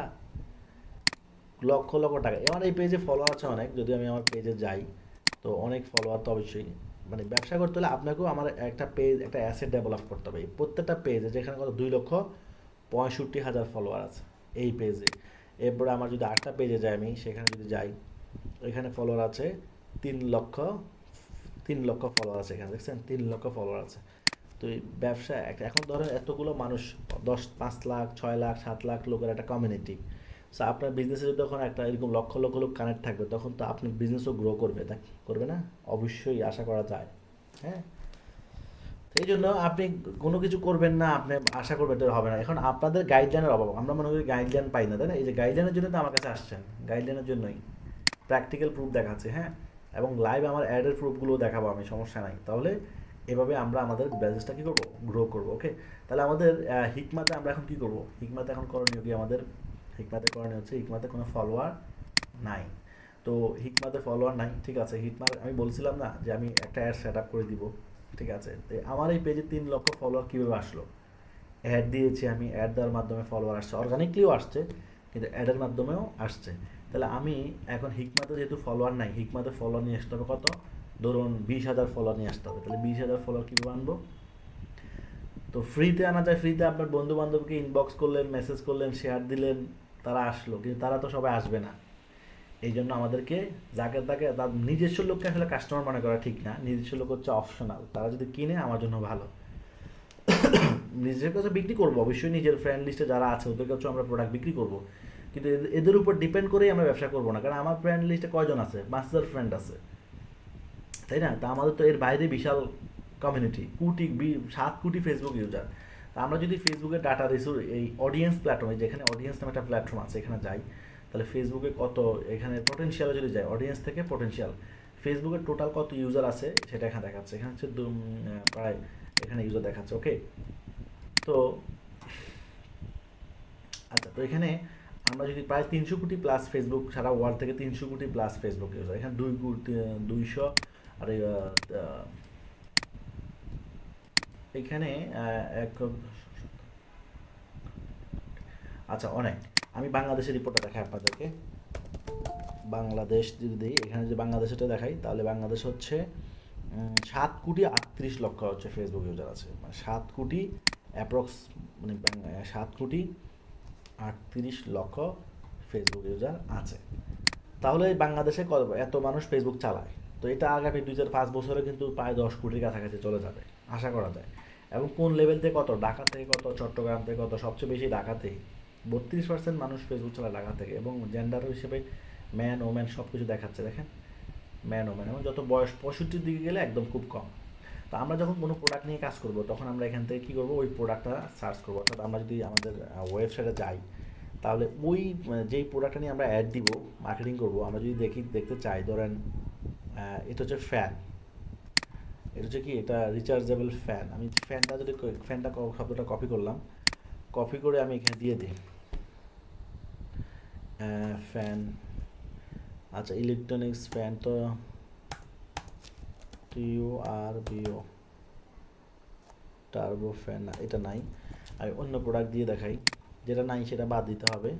লক্ষ লক্ষ টাকা। আমার এই পেজে ফলোয়ার আছে অনেক, যদি আমি আমার পেজে যাই তো অনেক ফলোয়ার তো অবশ্যই। মানে ব্যবসা করতে হলে আপনাকেও আমার একটা পেজ, একটা অ্যাসেট ডেভেলপ করতে হবে। এই প্রত্যেকটা পেজে, যেখানে কত 2,65,000 ফলোয়ার আছে এই পেজে। এরপরে আমার যদি আটটা পেজে যাই, আমি সেখানে যদি যাই, এখানে ফলোয়ার আছে 3 লক্ষ, 3 লক্ষ ফলোয়ার আছে এখানে, দেখছেন 3 লক্ষ ফলোয়ার আছে। তো এই ব্যবসা একটা, এখন ধরো এতগুলো মানুষ, 5 লাখ 6 লাখ 7 লাখ লোকের একটা কমিউনিটি। সো আপনার বিজনেসে যখন একটা এরকম লক্ষ লক্ষ লোক কানেক্ট থাকবে, তখন তো আপনার বিজনেসও গ্রো করবে, তা করবে না? অবশ্যই আশা করা যায়। হ্যাঁ, এই জন্য আপনি কোনো কিছু করবেন না, আপনি আশা করবেন এটা হবে না। এখন আপনাদের গাইডলাইনের অভাব, আমরা মনে করি গাইডলাইন পাই না, তাই না? এই যে গাইডলাইনের জন্য তো আমার কাছে আসছেন, গাইডলাইনের জন্যই প্র্যাকটিক্যাল প্রুফ দেখাচ্ছে, হ্যাঁ, এবং লাইভ আমার অ্যাডের প্রুফগুলো দেখাবো আমি, সমস্যা নাই। তাহলে এভাবে আমরা আমাদের বিজনেসটা কী করবো, গ্রো করবো। ওকে, তাহলে আমাদের হিকমাতে আমরা এখন কী করবো, হিকমাতে এখন করণীয় কি আমাদের? হিকমাতে করণীয় হচ্ছে, হিকমাতে কোনো ফলোয়ার নাই। তো হিকমাতে ফলোয়ার নাই, ঠিক আছে। হিকমার আমি বলছিলাম না যে আমি একটা অ্যাড সেট আপ করে দিব, ঠিক আছে। তো আমার এই পেজে 3 লক্ষ ফলোয়ার কীভাবে আসলো? অ্যাড দিয়েছি আমি, অ্যাড দেওয়ার মাধ্যমে ফলোয়ার আসছে, অর্গানিকলিও আসছে, কিন্তু অ্যাডের মাধ্যমেও আসছে। তাহলে আমি এখন হিকমাতে যেহেতু ফলোয়ার নাই, হিকমাতে ফলোয়ার নিয়ে আসতে হবে কত? ধরুন 20,000 ফলোয়ার নিয়ে আসতে হবে। তাহলে 20,000 ফলোয়ার কীভাবে আনবো? তো ফ্রিতে আনা যায়, ফ্রিতে আপনার বন্ধু বান্ধবকে ইনবক্স করলেন, মেসেজ করলেন, শেয়ার দিলেন, তারা আসলো, কিন্তু তারা তো সবাই আসবে না। এই জন্য আমাদেরকে যাকে তাকে, তার নিজস্ব লোককে আসলে কাস্টমার মনে করা ঠিক না, নিজস্ব লোক হচ্ছে অপশনাল, তারা যদি কিনে আমার জন্য ভালো। নিজের কাছে বিক্রি করবো অবশ্যই, নিজের ফ্রেন্ড লিস্টে যারা আছে ওদের কাছেও আমরা প্রোডাক্ট বিক্রি করবো, কিন্তু এদের উপর ডিপেন্ড করেই আমরা ব্যবসা করবো না। কারণ আমার ফ্রেন্ড লিস্টে কয়জন আছে? 5,000 ফ্রেন্ড আছে, তাই না? তা আমাদের তো এর বাইরে বিশাল কমিউনিটি, 7 কোটি ফেসবুক ইউজার। তা আমরা যদি ফেসবুকের ডাটা রিসোর্স, এই অডিয়েন্স প্ল্যাটফর্মে, যেখানে অডিয়েন্স নামে একটা প্ল্যাটফর্ম আছে, এখানে যাই, তাহলে ফেসবুকে কত, এখানে পটেনশিয়ালে যদি যাই, অডিয়েন্স থেকে পটেনশিয়াল, ফেসবুকের টোটাল কত ইউজার আছে সেটা এখানে দেখাচ্ছে। এখানে হচ্ছে প্রায়, এখানে ইউজার দেখাচ্ছে। ওকে, তো আচ্ছা, তো এখানে আমরা যদি প্রায় 300 কোটি প্লাস ফেসবুক, সারা ওয়ার্ল্ড থেকে 300 কোটি প্লাস ফেসবুক ইউজার, এখানে 200, আর এখানে এক, আচ্ছা অনেক। আমি বাংলাদেশের রিপোর্টটা দেখাই আপনাদেরকে। বাংলাদেশ যদি দিই, এখানে যদি বাংলাদেশটা দেখাই, তাহলে বাংলাদেশ হচ্ছে 7,38,00,000 হচ্ছে ফেসবুক ইউজার আছে, মানে 7 কোটি অ্যাপ্রক্স, মানে 7,38,00,000 ফেসবুক ইউজার আছে। তাহলে বাংলাদেশে এত মানুষ ফেসবুক চালায়, তো এটা আগামী 2-5 বছরে কিন্তু প্রায় 10 কোটির কাছাকাছি চলে যাবে, আশা করা যায়। এবং কোন লেভেল থেকে কত? ঢাকা থেকে কত, চট্টগ্রাম থেকে কত, সবচেয়ে বেশি ঢাকাতেই। 32% মানুষ ফেসবুক চালায় ঢাকা থেকে, এবং জেন্ডার হিসেবে ম্যান ওম্যান সব কিছু দেখাচ্ছে, দেখেন, ম্যান ওম্যান, এবং যত বয়স 65-র দিকে গেলে একদম খুব কম। তো আমরা যখন কোনো প্রোডাক্ট নিয়ে কাজ করব, তখন আমরা এখান থেকে কী করবো, ওই প্রোডাক্টটা সার্চ করবো। অর্থাৎ আমরা যদি আমাদের ওয়েবসাইটে যাই, তাহলে ওই যেই প্রোডাক্টটা নিয়ে আমরা অ্যাড দিব, মার্কেটিং করব, আমরা যদি দেখতে চাই, ধরেন এটা হচ্ছে ফ্যান, এটা হচ্ছে কি, এটা রিচার্জেবল ফ্যান। আমি ফ্যানটা যদি, ফ্যানটা শব্দটা কপি করলাম, কপি করে আমি এখানে দিয়ে দিই ফ্যান। আচ্ছা, ইলেকট্রনিক্স ফ্যান, তো TURBO, টার্বো ফ্যান, এটা নাই। আমি অন্য প্রোডাক্ট দিয়ে দেখাই, যেটা নাই সেটা বাদ দিতে হবে।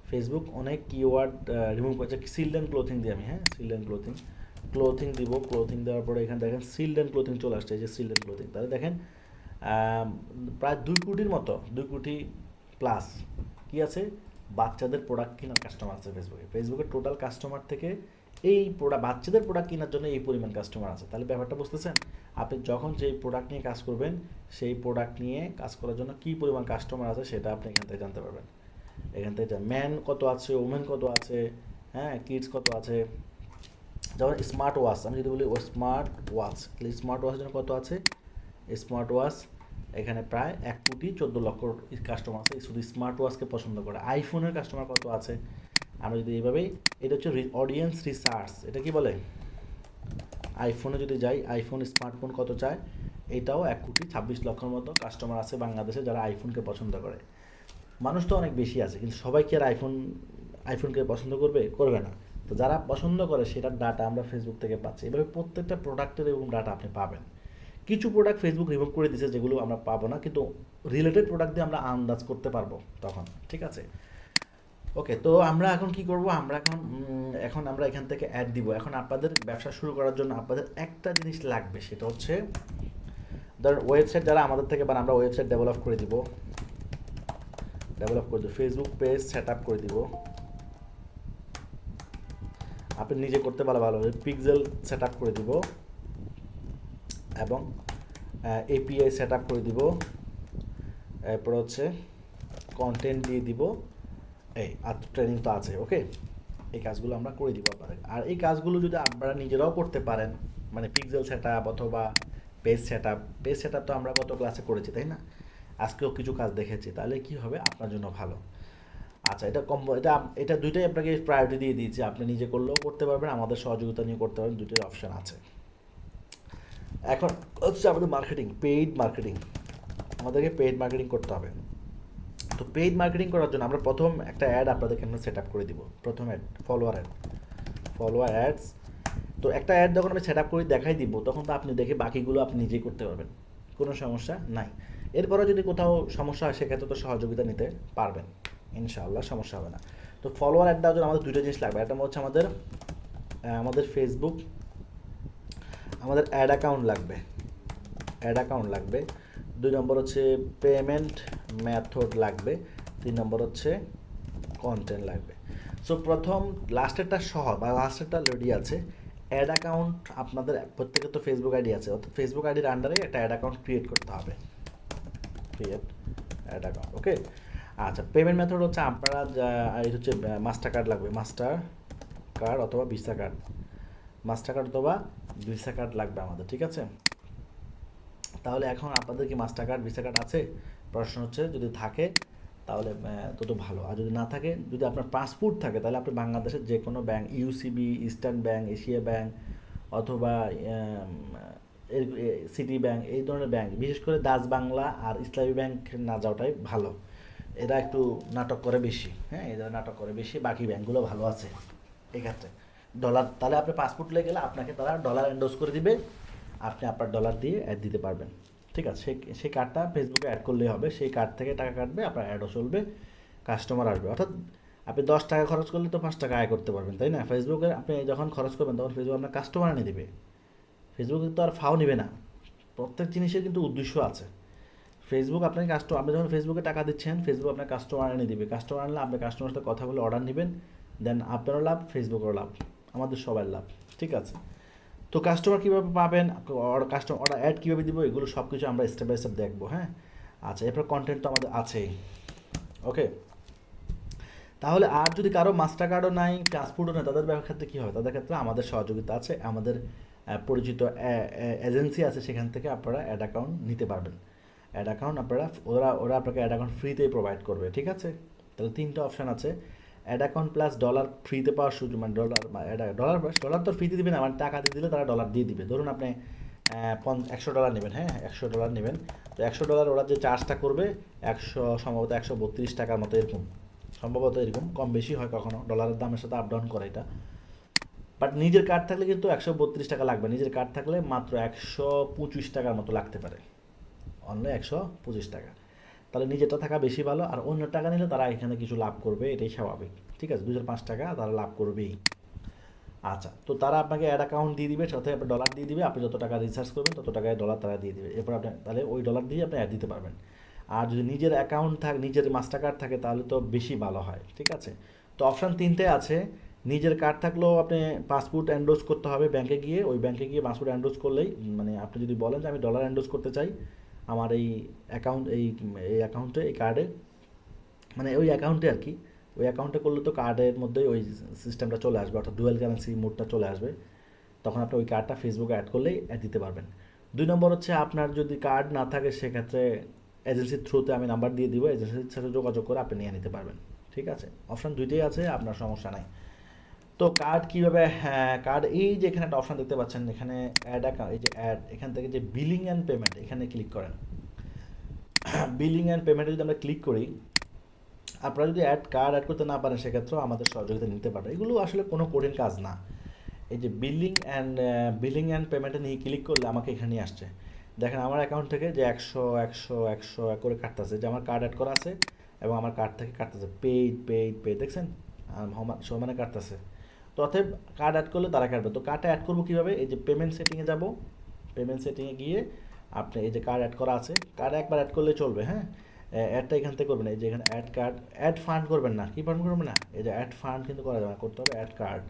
ফেসবুক অনেক কিওয়ার্ড রিমুভ করেছে। চিলড্রেন ক্লোথিং দিই আমি, হ্যাঁ, চিলড্রেন ক্লোথিং দিব। ক্লোথিং দেওয়ার পরে এখানে দেখেন চিলড্রেন ক্লোথিং চলে আসছে, এই যে চিলড্রেন ক্লোথিং। তাহলে দেখেন প্রায় 2 কোটির মতো, 2 কোটি প্লাস কি আছে, বাচ্চাদের প্রোডাক্ট কেনার কাস্টমার আছে ফেসবুকে। ফেসবুকের টোটাল কাস্টমার থেকে এই বাচ্চাদের প্রোডাক্ট কেনার জন্য এই পরিমাণ কাস্টমার আছে। তাহলে ব্যাপারটা বুঝতেছেন? আপনি যখন যেই প্রোডাক্ট নিয়ে কাজ করবেন, সেই প্রোডাক্ট নিয়ে কাজ করার জন্য কী পরিমাণ কাস্টমার আছে সেটা আপনি এখান থেকে জানতে পারবেন। এখান থেকে ম্যান কত আছে, ওমেন কত আছে, হ্যাঁ, কিডস কত আছে। যেমন স্মার্ট ওয়াচ, আমি যদি বলি স্মার্ট ওয়াচ, তাহলে স্মার্ট ওয়াচের জন্য কত আছে? স্মার্ট ওয়াচ এখানে প্রায় 1,14,00,000 কাস্টমার আছে শুধু স্মার্ট ওয়াচকে পছন্দ করে। আইফোনের কাস্টমার কত আছে? আমরা যদি এইভাবেই, এটা হচ্ছে অডিয়েন্স রিসার্চ, এটা কি বলে? আইফোনে যদি যাই, আইফোন স্মার্টফোন কত চায়, এটাও 1,26,00,000 মতো কাস্টমার আছে বাংলাদেশে যারা আইফোনকে পছন্দ করে। মানুষ তো অনেক বেশি আছে, কিন্তু সবাই কি আর আইফোনকে পছন্দ করবে না। তো যারা পছন্দ করে সেটার ডাটা আমরা ফেসবুক থেকে পাচ্ছি। এভাবে প্রত্যেকটা প্রোডাক্টের এরকম ডাটা আপনি পাবেন। কিছু প্রোডাক্ট ফেসবুক রিমুভ করে দিয়েছে যেগুলো আমরা পাবো না, কিন্তু রিলেটেড প্রোডাক্ট দিয়ে আমরা আন্দাজ করতে পারবো তখন, ঠিক আছে? ওকে, তো আমরা এখন কি করব, আমরা এখন আমরা এখান থেকে অ্যাড দিব। এখন আপনাদের ব্যবসা শুরু করার জন্য আপনাদের একটা জিনিস লাগবে, সেটা হচ্ছে ধরেন ওয়েবসাইট, যারা আমাদের থেকে বানান, আমরা ওয়েবসাইট ডেভেলপ করে দিব, ফেসবুক পেজ সেট আপ করে দিব। আপনি নিজে করতে ভালো পিক্সেল সেট আপ করে দিব, এবং এপিআই সেট আপ করে দিব। এরপর হচ্ছে কন্টেন্ট দিয়ে দিব, এই আর ট্রেনিং তো আছে। ওকে, এই কাজগুলো আমরা করে দিব আপনাদের। আর এই কাজগুলো যদি আপনারা নিজেরাও করতে পারেন, মানে পিক্সেল সেট আপ অথবা পেজ সেট আপ তো আমরা গত ক্লাসে করেছি, তাই না? আজকেও কিছু কাজ দেখেছি, তাহলে কি হবে আপনার জন্য ভালো। আচ্ছা, এটা দুইটাই আপনাকে প্রায়োরিটি দিয়ে দিয়েছি, আপনি নিজে করলেও করতে পারবেন, আমাদের সহযোগিতা নিয়ে করতে পারবেন, দুটোর অপশান আছে। এখন হচ্ছে আমাদের পেইড মার্কেটিং, আমাদেরকে পেইড মার্কেটিং করতে হবে। তো পেইড মার্কেটিং করার জন্য আমরা প্রথম একটা অ্যাড আপনাদেরকে আমরা সেট আপ করে দিব। প্রথম অ্যাড ফলোয়ার অ্যাডস। তো একটা অ্যাড যখন আমি সেট আপ করে দেখাই দিব, তখন তো আপনি দেখে বাকিগুলো আপনি নিজেই করতে পারবেন, কোনো সমস্যা নাই। এরপরে যদি কোথাও সমস্যা হয় সেক্ষেত্রে তো সহযোগিতা নিতে পারবেন, ইনশাআল্লাহ সমস্যা হবে না। তো ফলোয়ার অ্যাড দেওয়ার জন্য আমাদের দুটো জিনিস লাগবে। একটা হচ্ছে আমাদের ফেসবুক, আমাদের অ্যাড অ্যাকাউন্ট লাগবে। 2 নম্বর হচ্ছে পেমেন্ট মেথড লাগবে। 3 নম্বর হচ্ছে কন্টেন্ট লাগবে। সো প্রথম লাস্টেরটা সহজ বা লাস্টেরটা রেডি আছে। অ্যাড অ্যাকাউন্ট আপনাদের প্রত্যেকের তো ফেসবুক আইডি আছে, অর্থাৎ ফেসবুক আইডির আন্ডারে একটা অ্যাড অ্যাকাউন্ট ক্রিয়েট করতে হবে। অ্যাড অ্যাকাউন্ট, ওকে। আচ্ছা, পেমেন্ট মেথড হচ্ছে আপনারা এই হচ্ছে মাস্টার কার্ড লাগবে, মাস্টার কার্ড অথবা ভিসা কার্ড লাগবে আমাদের, ঠিক আছে? তাহলে এখন আপনাদের কি মাস্টার কার্ড ভিসা কার্ড আছে? প্রশ্ন হচ্ছে যদি থাকে তাহলে তত ভালো, আর যদি না থাকে, যদি আপনার পাসপোর্ট থাকে তাহলে আপনি বাংলাদেশের যে কোনো bank, UCB, eastern bank, Asia bank অথবা সিটি ব্যাংক, এই ধরনের ব্যাংক, বিশেষ করে ডাচ বাংলা আর ইসলামী ব্যাংক না যাওয়াটাই ভালো। এরা একটু নাটক করে বেশি, হ্যাঁ, এরা নাটক করে বেশি, বাকি ব্যাংকগুলো ভালো আছে এক্ষেত্রে। ডলার, তাহলে আপনি পাসপোর্ট লেগে গেলে আপনাকে তারা ডলার এন্ডোজ করে দিবে, আপনি আপনার ডলার দিয়ে অ্যাড দিতে পারবেন, ঠিক আছে? সেই কার্ডটা ফেসবুকে অ্যাড করলেই হবে, সেই কার্ড থেকে টাকা কাটবে, আপনার অ্যাডও চলবে, কাস্টমার আসবে। অর্থাৎ আপনি 10 টাকা খরচ করলে তো 5 টাকা আয় করতে পারবেন, তাই না? ফেসবুকে আপনি যখন খরচ করবেন তখন ফেসবুক আপনার কাস্টমার এনে দেবে। ফেসবুক তো আর ফাও নেবে না, প্রত্যেক জিনিসের কিন্তু উদ্দেশ্য আছে। ফেসবুক আপনাকে আপনি যখন ফেসবুকে টাকা দিচ্ছেন, ফেসবুক আপনার কাস্টমার এনে দিবে, কাস্টমার আনলে আপনি কাস্টমারের সাথে কথা বলে অর্ডার নেবেন, দেন আপনারও লাভ, ফেসবুকেরও লাভ, আমাদের সবার লাভ, ঠিক আছে? তো কাস্টমার কীভাবে পাবেন, অর্ডার অ্যাড কীভাবে দিব, এগুলো সব কিছু আমরা স্টেপ বাই স্টেপ দেখবো, হ্যাঁ? আচ্ছা, এরপর কন্টেন্ট তো আমাদের আছেই, ওকে। তাহলে আর যদি কারো মাস্টার কার্ডও নাই, পাসপোর্টও নাই, তাদের ক্ষেত্রে কী হবে? তাদের ক্ষেত্রে আমাদের সহযোগিতা আছে, আমাদের পরিচিত এজেন্সি আছে, সেখান থেকে আপনারা অ্যাড অ্যাকাউন্ট নিতে পারবেন। অ্যাড অ্যাকাউন্ট ওরা আপনাকে অ্যাড অ্যাকাউন্ট ফ্রিতেই প্রোভাইড করবে, ঠিক আছে? তাহলে 3টা অপশান আছে, অ্যাড অ্যাকাউন্ট প্লাস ডলার ফ্রিতে পাওয়ার সুযোগ, মানে ডলার তো ফ্রিতে দিবে না, মানে টাকা দিয়ে দিলে তারা ডলার দিয়ে দিবে। ধরুন আপনি $100 নেবেন, হ্যাঁ, $100 নেবেন, তো $100 ওরা যে চার্জটা করবে, সম্ভবত 132 টাকার মতো, এরকম সম্ভবত, এরকম কম বেশি হয় কখনো, ডলারের দামের সাথে আপ ডাউন করে এটা। বাট নিজের কার্ড থাকলে কিন্তু 132 টাকা লাগবে, নিজের কার্ড থাকলে মাত্র 125 টাকার মতো লাগতে পারে, অনলি 125 টাকা। তাহলে নিজেরটা থাকা বেশি ভালো, আর অন্য টাকা নিলে তারা এখানে কিছু লাভ করবে, এটাই স্বাভাবিক, ঠিক আছে? 2005 টাকা তারা লাভ করবেই। আচ্ছা, তো তারা আপনাকে অ্যাড অ্যাকাউন্ট দিয়ে দিবে, সাথে আপনার ডলার দিয়ে দিবে, আপনি যত টাকা রিচার্জ করবেন তত টাকায় ডলার তারা দিয়ে দিবে, এরপর আপনি তাহলে ওই ডলার দিয়ে আপনি অ্যাড দিতে পারবেন। আর যদি নিজের অ্যাকাউন্ট থাকে, নিজের মাস্টার কার্ড থাকে, তাহলে তো বেশি ভালো হয়, ঠিক আছে? তো অপশান 3টে আছে। নিজের কার্ড থাকলেও আপনি পাসপোর্ট এন্ডোজ করতে হবে ব্যাংকে গিয়ে, ওই ব্যাংকে গিয়ে পাসপোর্ট এন্ডোজ করলেই, মানে আপনি যদি বলেন যে আমি ডলার এন্ডোজ করতে চাই আমার এই অ্যাকাউন্ট, এই অ্যাকাউন্টে, এই কার্ডে, মানে ওই অ্যাকাউন্টে আর কি, ওই অ্যাকাউন্টে করলে তো কার্ডের মধ্যেই ওই সিস্টেমটা চলে আসবে, অর্থাৎ ডুয়াল কারেন্সি মোডটা চলে আসবে, তখন আপনি ওই কার্ডটা ফেসবুকে অ্যাড করলেই অ্যাড দিতে পারবেন। 2 নম্বর হচ্ছে আপনার যদি কার্ড না থাকে সেক্ষেত্রে এজেন্সির থ্রুতে আমি নাম্বার দিয়ে দিব, এজেন্সির সাথে যোগাযোগ করে আপনি নিয়ে নিতে পারবেন, ঠিক আছে? অপশান 2টেই আছে, আপনার সমস্যা নাই। তো কার্ড কীভাবে, হ্যাঁ, কার্ড এই যে এখানে একটা অপশান দেখতে পাচ্ছেন, এখানে অ্যাড অ্যাকাউন্ট, এই যে অ্যাড, এখান থেকে যে বিলিং অ্যান্ড পেমেন্ট, এখানে ক্লিক করেন। বিলিং অ্যান্ড পেমেন্টে যদি আমরা ক্লিক করি, আপনারা যদি কার্ড অ্যাড করতে না পারেন সেক্ষেত্রেও আমাদের সহযোগিতা নিতে পারবেন, এগুলো আসলে কোনো কঠিন কাজ না। এই যে বিলিং অ্যান্ড পেমেন্টে নিয়ে ক্লিক করলে আমাকে এখানে নিয়ে আসছে, দেখেন আমার অ্যাকাউন্ট থেকে যে 100 করে কাটতেছে, যে আমার কার্ড অ্যাড করা আছে এবং আমার কার্ড থেকে কাটতেছে পেইড, দেখছেন সমানে কাটতেছে। তো অতএব কার্ড অ্যাড করলে তারা কাটবে। তো কার্ডটা অ্যাড করবো কীভাবে? এই যে পেমেন্ট সেটিংয়ে যাব, পেমেন্ট সেটিংয়ে গিয়ে আপনি এই যে কার্ড অ্যাড করা আছে, কার্ড একবার অ্যাড করলে চলবে, হ্যাঁ, অ্যাডটা এখান থেকে করবেন, এই যে এখানে অ্যাড ফান্ড করবেন না, কী ফান্ড করবেন না, এই যে অ্যাড ফান্ড কিন্তু করা যাবে না, করতে হবে অ্যাড কার্ড।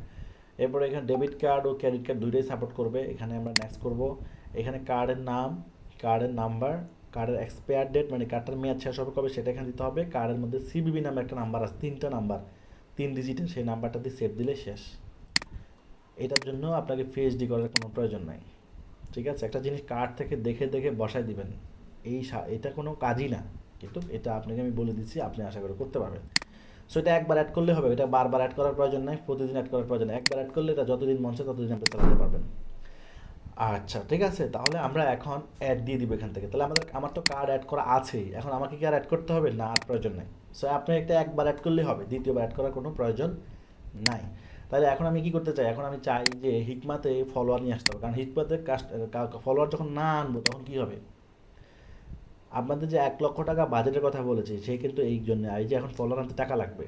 এরপরে এখানে ডেবিট কার্ড ও ক্রেডিট কার্ড দুইটাই সাপোর্ট করবে, এখানে আমরা নেক্সট করব। এখানে কার্ডের নাম, কার্ডের নাম্বার, কার্ডের এক্সপায়ার ডেট, মানে কার্ডটার মেয়াদ শেষ হবে কবে সেটা এখানে দিতে হবে। কার্ডের মধ্যে সিবিবি নামে একটা নাম্বার আছে, 3টা নাম্বার, 3 ডিজিটের, সেই নাম্বারটা দিয়ে সেভ দিলে শেষ। এটার জন্য আপনাকে পিএইচডি করার কোনো প্রয়োজন নাই, ঠিক আছে, একটা জিনিস কার্ড থেকে দেখে দেখে বসায় দিবেন, এটা কোনো কাজই না, কিন্তু এটা আপনাকে আমি বলে দিচ্ছি, আপনি আশা করে করতে পারবেন। সো এটা একবার অ্যাড করলে হবে, এটা বারবার অ্যাড করার প্রয়োজন নেই, প্রতিদিন অ্যাড করার প্রয়োজন নেই, একবার অ্যাড করলে এটা যতদিন মন চায় ততদিন আপনি চালাতে পারবেন। আচ্ছা ঠিক আছে, তাহলে আমরা এখন অ্যাড দিয়ে দিব এখান থেকে। তাহলে আমার তো কার্ড অ্যাড করা আছেই, এখন আমাকে কি আর অ্যাড করতে হবে? না, আর প্রয়োজন নেই। সো আপনি একটা একবার অ্যাড করলেই হবে, দ্বিতীয়বার অ্যাড করার কোনো প্রয়োজন নাই। তাহলে এখন আমি কি করতে চাই? এখন আমি চাই যে হিকমাতে ফলোয়ার নিয়ে আসতে হবে, কারণ হিকমাতে ফলোয়ার যখন না আনবো তখন কি হবে? আপনাদের যে 1 লক্ষ টাকা বাজেটের কথা বলেছি, সে কিন্তু এই জন্য, এই যে এখন ফলোয়ার আনতে টাকা লাগবে,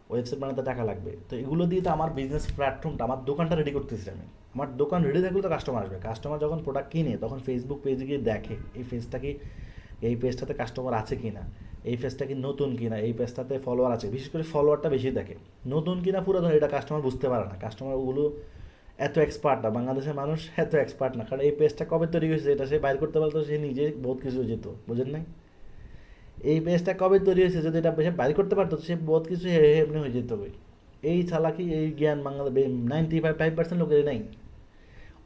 ওয়েবসাইট বানাতে টাকা লাগবে, তো এগুলো দিয়ে তো আমার বিজনেস প্ল্যাটফর্মটা, আমার দোকানটা রেডি করতেছি আমি। আমার দোকান রেডি থাকলে তো কাস্টমার আসবে, কাস্টমার যখন প্রোডাক্ট কিনে তখন ফেসবুক পেজে গিয়ে দেখে এই পেজটাতে কাস্টমার আছে কি না, এই পেজটা কি নতুন কিনা, এই পেজটাতে ফলোয়ার আছে, বিশেষ করে ফলোয়ারটা বেশি দেখে। নতুন কিনা পুরাতন এটা কাস্টমার বুঝতে পারে না, কাস্টমার ওগুলো এত এক্সপার্ট না, বাংলাদেশের মানুষ এত এক্সপার্ট না, কারণ এই পেজটা কবে তৈরি হয়েছে এটা সে বাইর করতে পারতো, সে নিজে বহুত কিছু যেত, বুঝেন নাই? এই পেজটা কবে তৈরি হয়েছে যদি এটা সে বাইর করতে পারতো, সে বহুত কিছু এমনি হয়ে যেত। এই চালাকি, এই জ্ঞান বাংলাদেশ 95% লোকের নাই।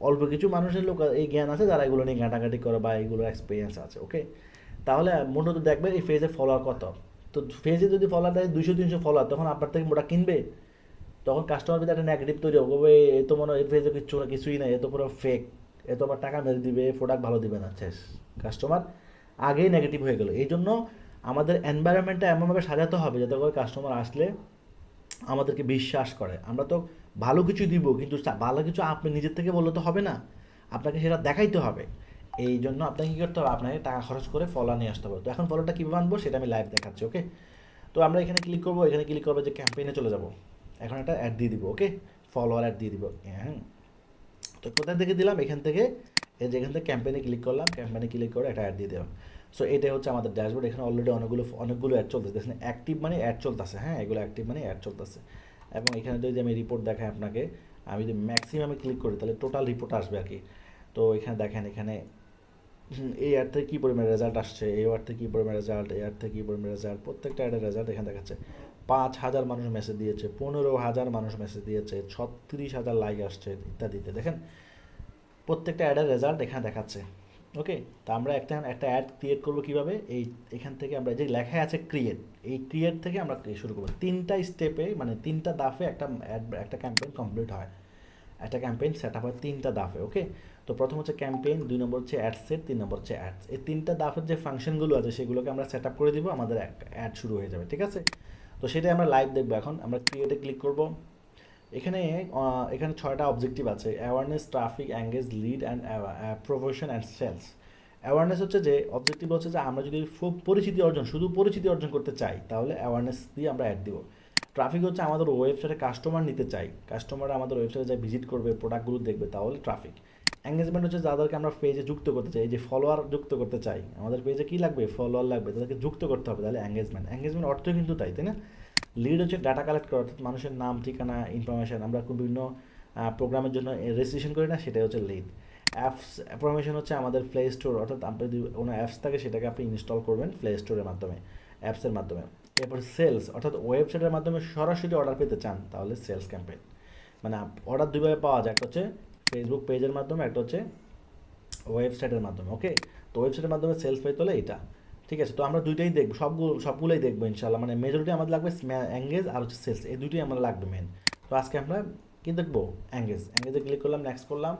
অল্প কিছু মানুষের লোক এই জ্ঞান আছে যারা এগুলো নিয়ে ঘাটাঘাটি করে বা এগুলোর এক্সপিরিয়েন্স আছে, ওকে? তাহলে মূলত দেখবেন এই পেজে ফলোয়ার কত, তো পেজে যদি ফলোয়ার দেয় 200-300 ফলোয়ার, তখন আপনার থেকে মোটা কিনবে, তখন কাস্টমার ভিতরে একটা নেগেটিভ তৈরি হবে, এ তো মনে হয় এই পেজে কিছুই নাই, এ তো পুরো ফেক, এ তো আবার টাকা মেরে দিবে, প্রোডাক্ট ভালো দিবে না, শেষ। কাস্টমার আগেই নেগেটিভ হয়ে গেল। এই জন্য আমাদের এনভায়রনমেন্টটা এমনভাবে সাজাতে হবে যাতে করে কাস্টমার আসলে আমাদেরকে বিশ্বাস করে। আমরা তো ভালো কিছু দিব, কিন্তু ভালো কিছু আপনি নিজের থেকে বললে তো হবে না, আপনাকে সেটা দেখাইতে হবে। এই জন্য আপনাকে কী করতে হবে? আপনাকে টাকা খরচ করে ফলো নিয়ে আসতে হবে। তো এখন ফলোটা কীভাবে আনবো সেটা আমি লাইভ দেখাচ্ছি, ওকে? তো আমরা এখানে ক্লিক করবো, এখানে ক্লিক করবো যে ক্যাম্পেইনে চলে যাব। এখন একটা অ্যাড দিয়ে দিব, ওকে? ফলোয়ার অ্যাড দিয়ে দিব, হ্যাঁ। তো কোথায় থেকে দিলাম? এখান থেকে, এই যে এখান থেকে ক্যাম্পেইনে ক্লিক করলাম, ক্যাম্পেইনে ক্লিক করে একটা অ্যাড দিয়ে দিলাম। সো এটাই হচ্ছে আমাদের ড্যাশবোর্ড। এখানে অলরেডি অনেকগুলো অ্যাড চলতেছে, দেখছেন? অ্যাক্টিভ মানে অ্যাড চলতেছে, হ্যাঁ, এগুলো অ্যাক্টিভ মানে অ্যাড চলতেছে। এবং এখানে যদি আমি রিপোর্ট দেখাই আপনাকে, আমি যদি ম্যাক্সিমামে ক্লিক করি তাহলে টোটাল রিপোর্ট আসবে আর কি। তো এখানে দেখেন, এখানে এই অ্যাড থেকে কী পরিমাণ রেজাল্ট আসছে, এই অ্যাড থেকে কী পরিমাণ রেজাল্ট, এই অ্যাড থেকে কী পরিমাণ রেজাল্ট, প্রত্যেকটা অ্যাডের রেজাল্ট এখানে দেখাচ্ছে। 5,000 মানুষ মেসেজ দিয়েছে, 15,000 মানুষ মেসেজ দিয়েছে, 36,000 লাইক আসছে ইত্যাদিতে, দেখেন প্রত্যেকটা অ্যাডের রেজাল্ট এখানে দেখাচ্ছে, ওকে? তো আমরা একটা অ্যাড ক্রিয়েট করবো কীভাবে? এখান থেকে আমরা যে লেখা আছে ক্রিয়েট, এই ক্রিয়েট থেকে আমরা শুরু করবো। 3টা স্টেপে, মানে 3টা ধাপে একটা ক্যাম্পেইন কমপ্লিট হয়, একটা ক্যাম্পেইন সেট আপ হয় 3টা ধাপে, ওকে? তো প্রথম হচ্ছে ক্যাম্পেইন, 2 নম্বর হচ্ছে অ্যাড সেট, 3 নম্বর হচ্ছে অ্যাডস। এই 3টা ধাপের যে ফাংশনগুলো আছে সেগুলোকে আমরা সেট আপ করে দিব, আমাদের অ্যাড শুরু হয়ে যাবে, ঠিক আছে? তো সেটাই আমরা লাইভ দেখবো। এখন আমরা ক্রিয়েটে ক্লিক করব। এখানে এখানে 6টা অবজেক্টিভ আছে: awareness, traffic, engage, lead and promotion and sales. Awareness হচ্ছে যে অবজেক্টিভ হচ্ছে যে আমরা যদি শুধু পরিচিতি অর্জন করতে চাই তাহলে অ্যাওয়ারনেস দিয়ে আমরা অ্যাড দিব। ট্রাফিক হচ্ছে আমাদের ওয়েবসাইটে কাস্টমার নিতে চাই, কাস্টমার আমাদের ওয়েবসাইটে যা ভিজিট করবে, প্রোডাক্টগুলো দেখবে, তাহলে ট্রাফিক। এঙ্গেজমেন্ট হচ্ছে যাদেরকে আমরা পেজে যুক্ত করতে চাই, এই যে ফলোয়ার যুক্ত করতে চাই, আমাদের পেজে কী লাগবে? ফলোয়ার লাগবে, তাদেরকে যুক্ত করতে হবে, তাহলে এঙ্গেজমেন্ট অর্থ কিন্তু তাই না? লিড হচ্ছে ডাটা কালেক্ট করা, অর্থাৎ মানুষের নাম, ঠিকানা, ইনফরমেশান আমরা বিভিন্ন প্রোগ্রামের জন্য রেজিস্ট্রেশন করি না, সেটাই হচ্ছে লিড। অ্যাপস প্রমোশন হচ্ছে আমাদের প্লে স্টোর, অর্থাৎ আপনি যদি কোনো অ্যাপস থাকে সেটাকে আপনি ইনস্টল করবেন প্লে স্টোরের মাধ্যমে, অ্যাপসের মাধ্যমে। এরপর সেলস, অর্থাৎ ওয়েবসাইটের মাধ্যমে সরাসরি অর্ডার পেতে চান তাহলে সেলস ক্যাম্পেইন। মানে অর্ডার দুইভাবে পাওয়া যায়, একটা হচ্ছে ফেসবুক পেজের মাধ্যমে, একটা হচ্ছে ওয়েবসাইটের মাধ্যমে, ওকে? তো ওয়েবসাইটের মাধ্যমে সেলস পেতে হলে এটা, ঠিক আছে? তো আমরা দুইটাই দেখবো, সবগুলোই দেখবো ইনশাল্লাহ। মানে মেজরিটি আমাদের লাগবে এঙ্গেজ আর হচ্ছে সেলস, এই দুটোই আমরা লাগবে মেন। তো আজকে আমরা কী দেখবো? এঙ্গেজে ক্লিক করলাম, নেক্সট করলাম,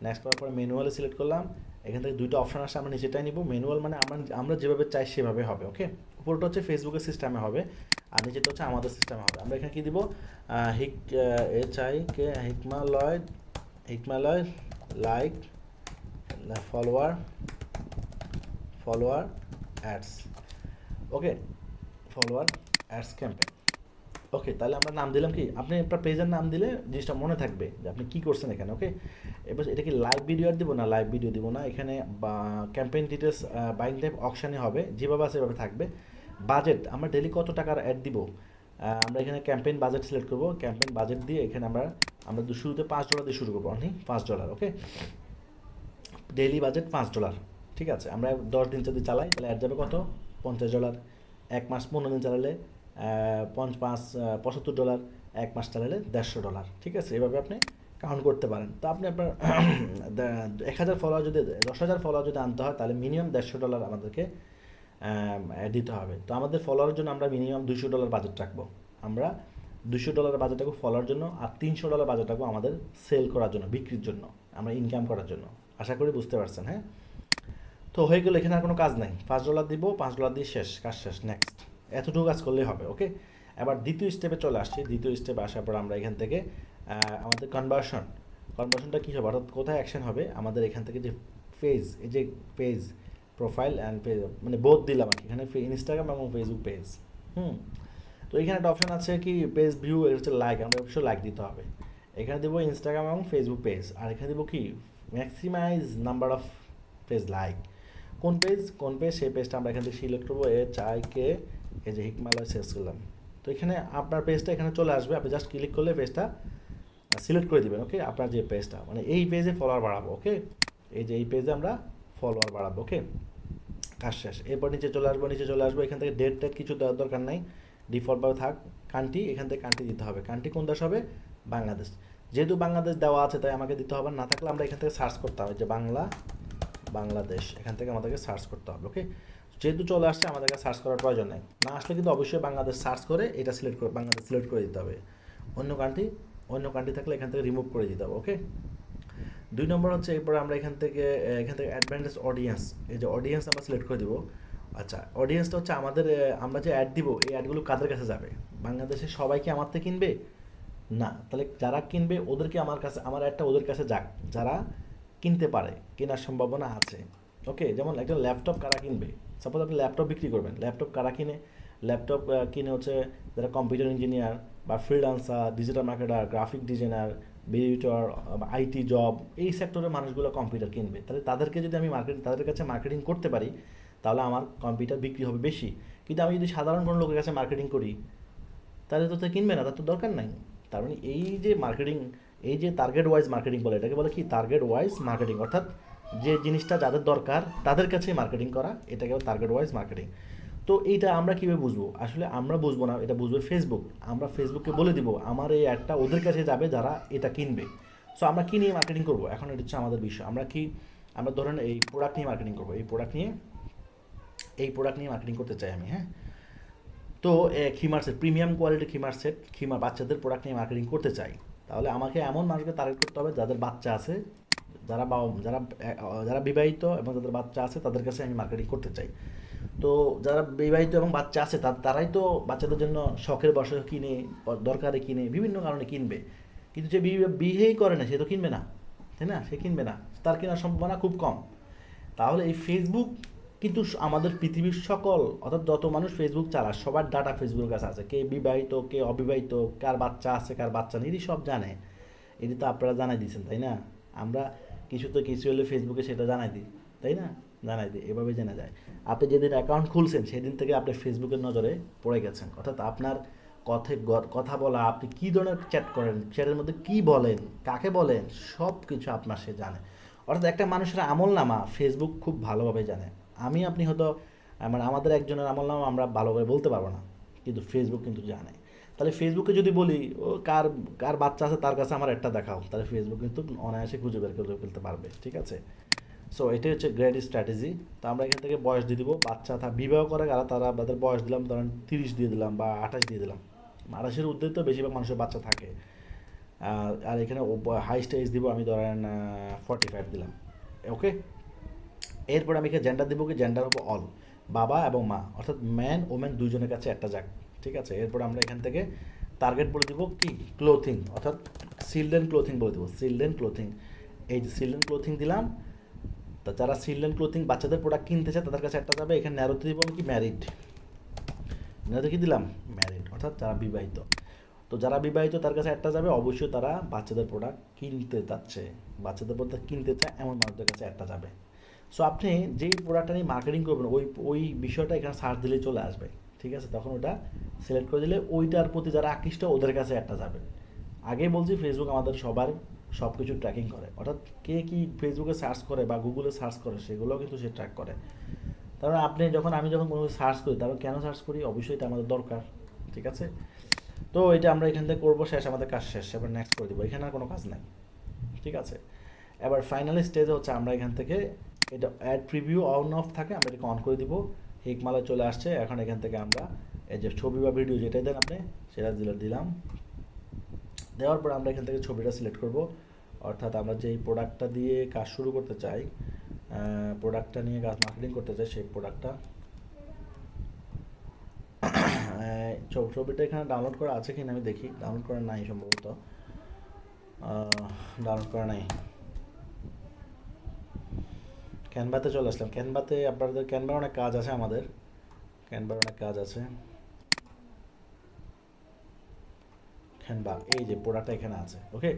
নেক্সট করার পরে ম্যানুয়ালে সিলেক্ট করলাম। এখান থেকে 2টা অপশান আসছে, আমরা নিচেটাই নিব। ম্যানুয়াল মানে আমরা যেভাবে চাই সেভাবে হবে, ওকে? উপরটা হচ্ছে ফেসবুকের সিস্টেমে হবে আর নিচেটা হচ্ছে আমাদের সিস্টেমে হবে। আমরা এখানে কী দিব? হিকমালয় লাইক ফলোয়ার অ্যাডস, ওকে? ফলোয়ার অ্যাডস ক্যাম্পেইন, ওকে? তাহলে আমরা নাম দিলাম কি, আপনি আপনার পেজের নাম দিলে জিনিসটা মনে থাকবে যে আপনি কী করছেন এখানে, ওকে? এবার এটা কি লাইভ ভিডিও আর দিব না? লাইভ ভিডিও দিব না। এখানে বা ক্যাম্পেইন ডিটেলস বাইং টাইপ অকশানে হবে, যেভাবে আছে সেভাবে থাকবে। বাজেট, আমরা ডেলি কত টাকার অ্যাড দিব, আমরা এখানে ক্যাম্পেইন বাজেট সিলেক্ট করব। ক্যাম্পেইন বাজেট দিয়ে এখানে আমরা শুরুতে $5 দিয়ে শুরু করবো, অনলি $5, ওকে? ডেইলি বাজেট $5, ঠিক আছে? আমরা 10 দিন যদি চালাই তাহলে অ্যাড যাবে কত? $50। 1 মাস 15 দিন চালালে $75, 1 মাস চালালে $150, ঠিক আছে? এভাবে আপনি কাউন্ট করতে পারেন। তো আপনি আপনার 1000 ফলোয়ার যদি 10,000 ফলোয়ার যদি আনতে হয় তাহলে মিনিমাম $150 আমাদেরকে দিতে হবে। তো আমাদের ফলোয়ারের জন্য আমরা মিনিমাম $200 বাজেট রাখবো। আমরা $200 বাজেট রাখবো ফলোয়ার জন্য, আর $300 বাজেট রাখবো আমাদের সেল করার জন্য, বিক্রির জন্য, আমরা ইনকাম করার জন্য। আশা করি বুঝতে পারছেন, হ্যাঁ? তো হয়ে গেলো, এখানে আর কোনো কাজ নাই। $5 দিব, $5 দিয়ে শেষ, কাজ শেষ, নেক্সট। এতটুকু কাজ করলেই হবে, ওকে? এবার দ্বিতীয় স্টেপে চলে আসছি। দ্বিতীয় স্টেপে আসার পর আমরা এখান থেকে আমাদের কনভার্সনটা কী হবে, অর্থাৎ কোথায় অ্যাকশন হবে, আমাদের এখান থেকে যে পেজ, এই যে পেজ প্রোফাইল অ্যান্ড পেজ, মানে বোথ দিলাম আর কি, এখানে ইনস্টাগ্রাম এবং ফেসবুক পেজ। তো এখানে একটা অপশান আছে কি পেজ ভিউ, এটা হচ্ছে লাইক, আমরা অবশ্যই লাইক দিতে হবে। এখানে দেবো ইনস্টাগ্রাম এবং ফেসবুক পেজ, আর এখানে দেবো কি maximize number of page like. কোন পেজ সেই পেজটা আমরা এখান থেকে সিলেক্ট করবো, HIK, এই যে হিকমালয় সার্চ করলাম। তো এখানে আপনার পেজটা এখানে চলে আসবে, আপনি জাস্ট ক্লিক করলে পেজটা সিলেক্ট করে দেবেন, ওকে? আপনার যে পেজটা, মানে এই পেজে ফলোয়ার বাড়াবো, ওকে? এই যে এই পেজে আমরা ফলোয়ার বাড়াবো, ওকে? কাজ শেষ। এরপর নিচে চলে আসবো, এখান থেকে ডেট কিছু দেওয়ার দরকার নাই, ডিফল্টভাবে থাক। কান্ট্রি, এখান থেকে কান্ট্রি দিতে হবে। কান্ট্রি কোন দেশ হবে? বাংলাদেশ। যেহেতু বাংলাদেশ দেওয়া আছে তাই আমাকে দিতে হবে, না থাকলে আমরা এখান থেকে সার্চ করতে হবে যে বাংলাদেশ, এখান থেকে আমাদেরকে সার্চ করতে হবে, ওকে? যেহেতু চলে আসছে আমাদেরকে সার্চ করার প্রয়োজন নেই। না আসলে কিন্তু অবশ্যই বাংলাদেশ সার্চ করে এটা বাংলাদেশ সিলেক্ট করে দিতে হবে। অন্য কান্ট্রি থাকলে এখান থেকে রিমুভ করে দিতে হবে, ওকে? 2 নম্বর হচ্ছে এরপরে আমরা এখান থেকে অ্যাডভান্টেজ অডিয়েন্স, এই যে অডিয়েন্স আমরা সিলেক্ট করে দিব। আচ্ছা, অডিয়েন্সটা হচ্ছে আমাদের আমরা যে অ্যাড দিব, এই অ্যাডগুলো কাদের কাছে যাবে? বাংলাদেশে সবাই কি আমার থেকে কিনবে? না। তাহলে যারা কিনবে ওদেরকে আমার অ্যাডটা ওদের কাছে যাক, যারা কিনতে পারে, কেনার সম্ভাবনা আছে, ওকে? যেমন একটা ল্যাপটপ কারা কিনবে? সাপোজ আপনি ল্যাপটপ বিক্রি করবেন, ল্যাপটপ কারা কিনে? ল্যাপটপ কিনে হচ্ছে যারা কম্পিউটার ইঞ্জিনিয়ার বা freelancer, digital marketer, graphic designer, editor, IT job, এই সেক্টরের মানুষগুলো কম্পিউটার কিনবে। তাহলে তাদেরকে যদি আমি তাদের কাছে মার্কেটিং করতে পারি তাহলে আমার কম্পিউটার বিক্রি হবে বেশি। কিন্তু আমি যদি সাধারণ কোনো লোকের কাছে মার্কেটিং করি তাহলে তো কিনবে না, তার তো দরকার নাই। তার মানে এই যে মার্কেটিং, এই যে টার্গেট ওয়াইজ মার্কেটিং বলে, এটাকে বলে কি টার্গেট ওয়াইজ মার্কেটিং, অর্থাৎ যে জিনিসটা যাদের দরকার তাদের কাছে মার্কেটিং করা, এটাকে টার্গেট ওয়াইজ মার্কেটিং। তো এইটা আমরা কীভাবে বুঝবো? আসলে আমরা বুঝবো না, এটা বুঝবে ফেসবুক। আমরা ফেসবুককে বলে দিব আমার এই অ্যাডটা ওদের কাছে যাবে যারা এটা কিনবে। সো আমরা কী নিয়ে মার্কেটিং করবো, এখন এটা হচ্ছে আমাদের বিষয়। আমরা ধরেন এই প্রোডাক্ট নিয়ে মার্কেটিং করবো, এই প্রোডাক্ট নিয়ে মার্কেটিং করতে চাই আমি, হ্যাঁ? তো খিমার সেট, প্রিমিয়াম কোয়ালিটি খিমার বাচ্চাদের প্রোডাক্ট নিয়ে মার্কেটিং করতে চাই। তাহলে আমাকে এমন মানুষকে টার্গেট করতে হবে যাদের বাচ্চা আছে, যারা বিবাহিত এবং যাদের বাচ্চা আছে, তাদের কাছে আমি মার্কেটিং করতে চাই। তো যারা বিবাহিত এবং বাচ্চা আছে তারাই তো বাচ্চাদের জন্য শখের বশে কিনে, দরকারে কিনে, বিভিন্ন কারণে কিনবে। কিন্তু যে বিয়েই করে না সে তো কিনবে না, তাই না? সে কিনবে না, তার কেনার সম্ভাবনা খুব কম। তাহলে এই ফেসবুক কিন্তু আমাদের পৃথিবীর সকল, অর্থাৎ যত মানুষ ফেসবুক চালায় সবার ডাটা ফেসবুকের কাছে আছে। কে বিবাহিত, কে অবিবাহিত, কার বাচ্চা আছে, কার বাচ্চা নেই, সব জানে। এটি তো আপনারা জানাই দিয়েছেন, তাই না? আমরা কিছু হলে ফেসবুকে সেটা জানাই দিই, তাই না? জানাই দিই, এভাবে জানা যায়। আপনি যেদিন অ্যাকাউন্ট খুলছেন সেদিন থেকে আপনি ফেসবুকের নজরে পড়ে গেছেন, অর্থাৎ আপনার কথা বলা, আপনি কী ধরনের চ্যাট করেন, চ্যাটের মধ্যে কী বলেন, কাকে বলেন, সব কিছু আপনার সে জানে। অর্থাৎ একটা মানুষের আমলনামা ফেসবুক খুব ভালোভাবে জানে। আপনি হয়তো মানে আমাদের একজনের আমলনামা আমরা ভালোভাবে বলতে পারবো না, কিন্তু ফেসবুক কিন্তু জানে। তাহলে ফেসবুকে যদি বলি ও কার কার বাচ্চা আছে তার কাছে আমার একটা দেখাও, তাহলে ফেসবুক কিন্তু অনায়াসে খুঁজে বের করে ফেলতে পারবে, ঠিক আছে? সো এটাই হচ্ছে গ্রেট স্ট্র্যাটেজি। তো আমরা এখান থেকে বয়স দিয়ে দিব, বাচ্চা বিবাহ করে তাদের বয়স দিলাম ধরেন 30 দিয়ে দিলাম বা 28 দিয়ে দিলাম। 28-এর ঊর্ধ্বে তো বেশিরভাগ মানুষের বাচ্চা থাকে। আর এখানে হাইস্ট এজ দিব আমি ধরেন 45 দিলাম, ওকে? এরপর আমি এখানে জেন্ডার দেবো, কি জেন্ডার হবো অল, বাবা এবং মা, অর্থাৎ ম্যান ওমেন দুজনের কাছে একটা যাক, ঠিক আছে? এরপর আমরা এখান থেকে টার্গেট বলে দিব কি ক্লোথিং, অর্থাৎ চিলড্রেন ক্লোথিং বলে দেবো, চিলড্রেন ক্লোথিং। এই যে চিলড্রেন ক্লোথিং দিলাম, তা যারা চিলড্রেন ক্লোথিং বাচ্চাদের প্রোডাক্ট কিনতে চায় তাদের কাছে একটা যাবে। এখানে ন্যারোতে দিব আমি কি ম্যারিড, ন্যারোতে কি দিলাম ম্যারিড, অর্থাৎ যারা বিবাহিত। তো যারা বিবাহিত তার কাছে একটা যাবে, অবশ্যই তারা বাচ্চাদের প্রোডাক্ট কিনতে চাচ্ছে, বাচ্চাদের প্রোডাক্ট কিনতে চায় এমন মানুষদের কাছে একটা যাবে। সো আপনি যেই প্রোডাক্টটা নিয়ে মার্কেটিং করবেন ওই বিষয়টা এখানে সার্চ দিলেই চলে আসবে, ঠিক আছে? তখন ওটা সিলেক্ট করে দিলে ওইটার প্রতি যারা আকৃষ্ট ওদের কাছে একটা যাবে। আগেই বলছি ফেসবুক আমাদের সবার সব কিছু ট্র্যাকিং করে, অর্থাৎ কে কী ফেসবুকে সার্চ করে বা গুগলে সার্চ করে সেগুলোও কিন্তু সে ট্র্যাক করে। তারপরে আমি যখন কোনো সার্চ করি তারপর কেন সার্চ করি, অবশ্যই এটা আমাদের দরকার, ঠিক আছে? তো এটা আমরা এখান থেকে করবো, শেষ, আমাদের কাজ শেষ। এবার নেক্সট করে দেবো, এখানে আর কোনো কাজ নাই। ঠিক আছে। এবার ফাইনাল স্টেজে হচ্ছে আমরা এখান থেকে এটা অ্যাড প্রিভিউ অন অফ থাকে, আমরা এটাকে অন করে দিব। হিকমালয় চলে আসছে। এখন এখান থেকে আমরা এই যে ছবি বা ভিডিও যেটাই দেন আপনি সেটা দিলাম। দেওয়ার পর আমরা এখান থেকে ছবিটা সিলেক্ট করব, অর্থাৎ আমরা যেই প্রোডাক্টটা দিয়ে কাজ শুরু করতে চাই, প্রোডাক্টটা নিয়ে কাজ মার্কেটিং করতে চাই, সেই প্রোডাক্টটা ছবিটা এখানে ডাউনলোড করা আছে কিনা আমি দেখি। ডাউনলোড করা নাই সম্ভবত, ডাউনলোড করা নাই। ক্যানভাতে চলে আসলাম। ক্যানভাতে আপনাদের ক্যানভার অনেক কাজ আছে, আমাদের ক্যানভার অনেক কাজ আছে। ক্যানভা এই যে প্রোডাক্টটা এখানে আছে, ওকে।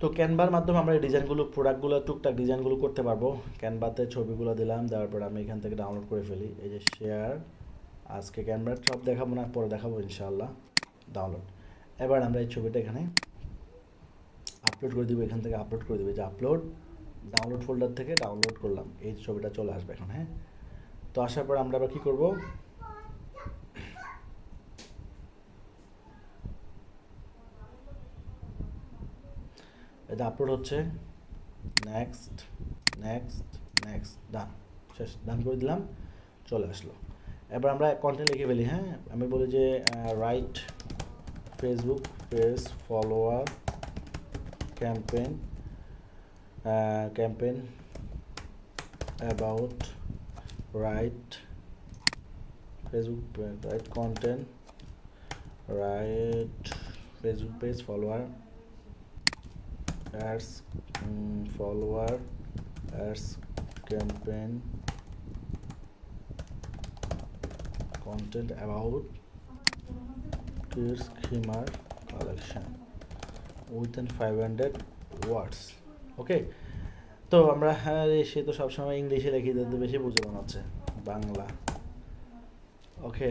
তো ক্যানভার মাধ্যমে আমরা এই ডিজাইনগুলো, প্রোডাক্টগুলো, টুকটাক ডিজাইনগুলো করতে পারবো। ক্যানভাতে ছবিগুলো দিলাম, দেওয়ার পর আমি এখান থেকে ডাউনলোড করে ফেলি। এই যে শেয়ার, আজকে ক্যানভার সব দেখাবো না, পরে দেখাবো ইনশাআল্লাহ। ডাউনলোড। এবার আমরা এই ছবিটা এখানে আপলোড করে দিব, এখান থেকে আপলোড করে দেবে, যে আপলোড, ডাউনলোড ফোল্ডার থেকে ডাউনলোড করলাম, এই ছবিটা চলে আসবে এখন। হ্যাঁ, তো আসার পর আমরা আবার কী করবো, এটা আপলোড হচ্ছে। নেক্সট নেক্সট নেক্সট, ডান, শেষ, ডান করে দিলাম, চলে আসলো। এবার আমরা কন্টেন্ট লিখে ফেলি। হ্যাঁ, আমি বলি যে write Facebook page follower campaign, campaign about right Facebook, right content, right Facebook page follower ads, follower ads, campaign content about kids khimar collection within 500 words, ওকে। তো আমরা, হ্যাঁ সে তো সবসময় ইংলিশে লিখে দিতে বেশি বুঝে মনে হচ্ছে, বাংলা, ওকে।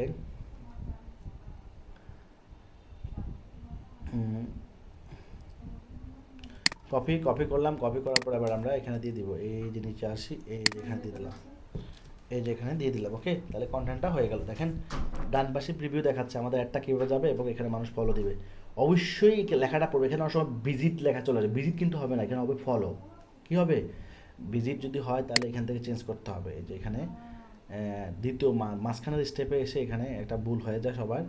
কপি করলাম। কপি করার পর এবার আমরা এখানে দিয়ে দিব, এই যে নিচে আসি, এই যে এখানে দিয়ে দিলাম, এই যে এখানে দিয়ে দিলাম, ওকে। তাহলে কন্টেন্টটা হয়ে গেল। দেখেন ডান পাশে প্রিভিউ দেখাচ্ছে আমাদের অ্যাডটা কীভাবে যাবে এবং এখানে মানুষ ফলো দিবে। অবশ্যই লেখাটা পড়বে। এখানে অনেক সময় ভিজিট লেখা চলে আসবে, ভিজিট কিন্তু হবে না, এখানে হবে ফলো। কী হবে, ভিজিট যদি হয় তাহলে এখান থেকে চেঞ্জ করতে হবে। এই যে এখানে দ্বিতীয় মাঝখানের স্টেপে এসে এখানে একটা ভুল হয়ে যায় সবার,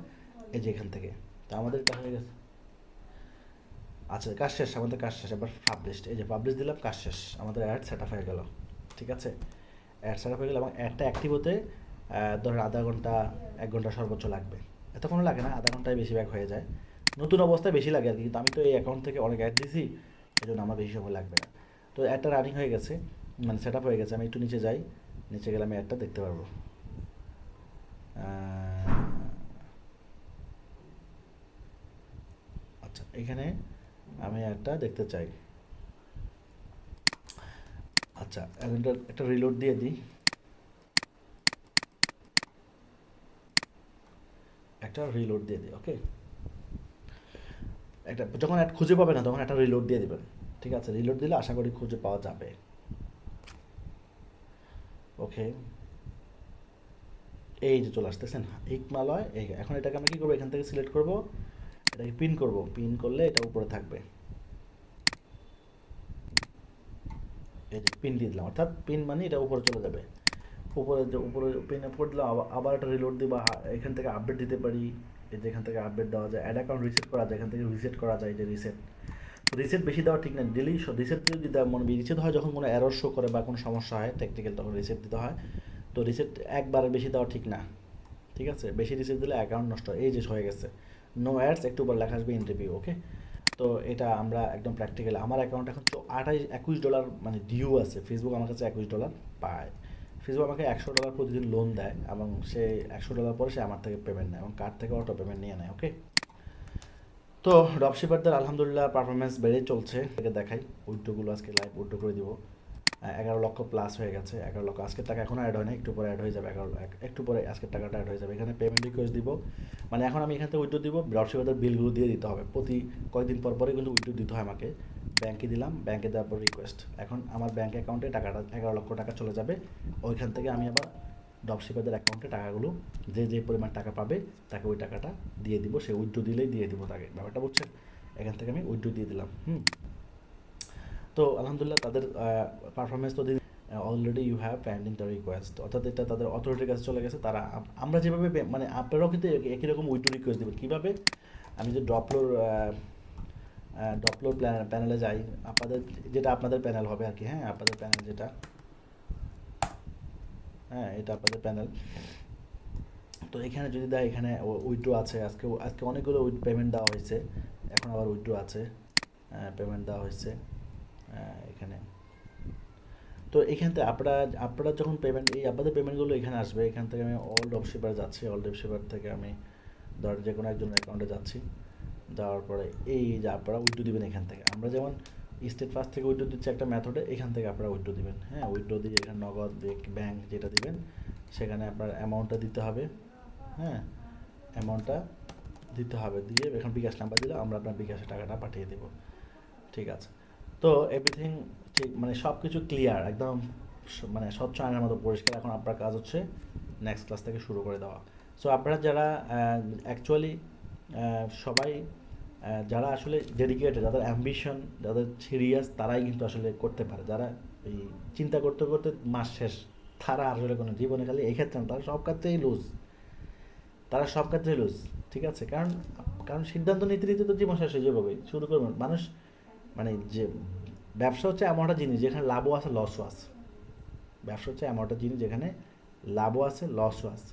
এই যে এখান থেকে। তো আমাদের এটা হয়ে গেছে। আচ্ছা, কাজ শেষ, আমাদের কাজ শেষ। এবার পাবলিশড, এই যে পাবলিশ দিলাম, কাজ শেষ, আমাদের অ্যাড সেট আপ হয়ে গেল। ঠিক আছে, অ্যাড সেট আপ হয়ে গেল এবং অ্যাডটা অ্যাক্টিভ হতে ধরেন আধা ঘন্টা 1 ঘন্টা সর্বোচ্চ লাগবে। এতক্ষণ লাগে না, আধা ঘন্টায় বেশিরভাগ হয়ে যায়। নতুন অবস্থায় বেশি লাগে আর কি, কিন্তু আমি তো এই অ্যাকাউন্ট থেকে অনেক অ্যাড দিয়েছি, এই জন্য আমার বেশি সময় লাগবে না। তো অ্যাডটা রানিং হয়ে গেছে, মানে সেট আপ হয়ে গেছে। আমি একটু নিচে যাই, নিচে গেলে আমি অ্যাডটা দেখতে পারবো। আচ্ছা, এখানে আমি অ্যাডটা দেখতে চাই। আচ্ছা, এখন একটা রিলোড দিয়ে দিই, একটা রিলোড দিয়ে দিই, ওকে। একটা যখন অ্যাড খুঁজে পাবে না তখন একটা রিলোড দিয়ে দেবেন, ঠিক আছে। রিলোড দিলে আশা করি খুঁজে পাওয়া যাবে, ওকে। এই যে চলে আসতেছেন হিকমালয়। এই এখন এটাকে আমি কী করবো, এখান থেকে সিলেক্ট করবো, এটাকে পিন করব, পিন করলে এটা উপরে থাকবে। এই যে পিন দিয়ে দিলাম, অর্থাৎ পিন মানে এটা উপরে চলে যাবে। উপরে উপরে পিনে পড়ে দিলাম, আবার একটা রিলোড দিই, বা এখান থেকে আপডেট দিতে পারি। এই যে এখান থেকে আপডেট দেওয়া যায়, অ্যাড অ্যাকাউন্ট রিসেট করা যায়, এখান থেকে রিসেট করা যায়, যে রিসেট। রিসেট বেশি দেওয়া ঠিক না, ডেলি রিসেট দিয়ে যদি মনে রিসেট হয় যখন কোনো এরর শো করে বা কোনো সমস্যা হয় টেকনিক্যাল, তখন রিসেট দিতে হয়। তো রিসেট একবার বেশি দেওয়া ঠিক না, ঠিক আছে। বেশি রিসেট দিলে অ্যাকাউন্ট নষ্ট হয়। এই যে হয়ে গেছে নো অ্যাডস, একটু পর লেখা আসবে ইন্টারভিউ, ওকে। তো এটা আমরা একদম প্র্যাকটিক্যাল। আমার অ্যাকাউন্ট এখন $21 মানে ডিউ আছে। ফেসবুক আমার কাছে $21 পায়। ফেসবুক আমাকে $100 প্রতিদিন লোন দেয় এবং সে $100 পরে সে আমার থেকে পেমেন্ট নেয় এবং কার্ড থেকে অটো পেমেন্ট নিয়ে নেয়, ওকে। তো ড্রপশিপারদের আলহামদুলিল্লাহ পারফরমেন্স বেড়েই চলছে। থেকে দেখাই উইথড্রোগুলো, আজকে লাইভ উইথড্রো করে দিব। 11 লক্ষ প্লাস হয়ে গেছে। 11 লক্ষ, আজকের টাকা এখনও অ্যাড হয় না, একটু পরে অ্যাড হয়ে যাবে। একটু পরে আজকের টাকাটা অ্যাড হয়ে যাবে। এখানে পেমেন্ট রিকোয়েস্ট দিব, মানে এখন আমি এখান থেকে উইথড্রো দিব, ড্রপশিপারদের বিলগুলো দিয়ে দিতে হবে। প্রতি কয়েকদিন পর পরে কিন্তু উইথড্রো দিতে হয় আমাকে। ব্যাংকে দিলাম, ব্যাংকে দেওয়ার পর রিকোয়েস্ট, এখন আমার ব্যাংক অ্যাকাউন্টে টাকাটা 11 লক্ষ টাকা চলে যাবে। ওইখান থেকে আমি আবার ড্রপশিপারদের অ্যাকাউন্টে টাকাগুলো, যে যে পরিমাণ টাকা পাবে তাকে ওই টাকাটা দিয়ে দিব। সে উইথড্রো দিলেই দিয়ে দিব তাকে, ব্যাপারটা বুঝছেন। এখান থেকে আমি উইথড্রো দিয়ে দিলাম। তো আলহামদুলিল্লাহ তাদের পারফরমেন্স তো already you have pending the request, অর্থাৎ এটা তাদের অথরিটির কাছে চলে গেছে। তারা আমরা যেভাবে মানে আপনারাও কিন্তু একই রকম উইথড্র রিকোয়েস্ট দেবেন। কীভাবে? আমি যে ড্রপলোর প্যানেলে যাই, আপনাদের যেটা আপনাদের প্যানেল হবে আর কি, হ্যাঁ আপনাদের প্যানেল যেটা, হ্যাঁ এটা আপনাদের প্যানেল। তো এখানে যদি দেয়, এখানে উইথড্র আছে, আজকে অনেকগুলো পেমেন্ট দেওয়া হয়েছে, এখন আবার উইথড্র আছে, পেমেন্ট দেওয়া হয়েছে এখানে। তো এখান থেকে আপনারা যখন পেমেন্ট, এই আপনাদের পেমেন্টগুলো এখানে আসবে। এখান থেকে আমি অল ড্রপশিপার যাচ্ছি, অল ড্রপশিপার থেকে আমি ধর যে কোনো একজনের অ্যাকাউন্টে যাচ্ছি, যাওয়ার পরে এই যে আপনারা উইথড্র দিবেন এখান থেকে। আমরা যেমন স্টেট ফার্স্ট থেকে উইথড্র দিচ্ছি একটা মেথডে, এখান থেকে আপনারা উইথড্র দিবেন। হ্যাঁ উইথড্র দিয়ে এখানে নগদ ব্যাংক যেটা দিবেন সেখানে আপনার অ্যামাউন্টটা দিতে হবে। হ্যাঁ অ্যামাউন্টটা দিতে হবে, দিয়ে এখন বিকাশ নাম্বার দিলে আমরা আপনার বিকাশে টাকাটা পাঠিয়ে দেবো। ঠিক আছে, তো এভরিথিং ঠিক, মানে সব কিছু ক্লিয়ার একদম, মানে স্বচ্ছ আইনের মতো পরিষ্কার। এখন আপনার কাজ হচ্ছে নেক্সট ক্লাস থেকে শুরু করে দেওয়া। সো আপনারা যারা অ্যাকচুয়ালি সবাই যারা আসলে ডেডিকেটেড, যাদের অ্যাম্বিশন, যাদের সিরিয়াস, তারাই কিন্তু আসলে করতে পারে। যারা এই চিন্তা করতে করতে মাস শেষ, তারা আসলে কোনো জীবনে খালি এই ক্ষেত্রে না, তারা সব ক্ষেত্রেই লুজ, তারা সব ক্ষেত্রেই লুজ। ঠিক আছে, কারণ কারণ সিদ্ধান্ত নিতে নিতে তো জীবন শেষ হয়ে যাবে। শুরু করবেন মানুষ, মানে যে ব্যবসা হচ্ছে এমন একটা জিনিস যেখানে লাভও আছে লসও আছে। ব্যবসা হচ্ছে এমন একটা জিনিস যেখানে লাভও আছে লসও আছে।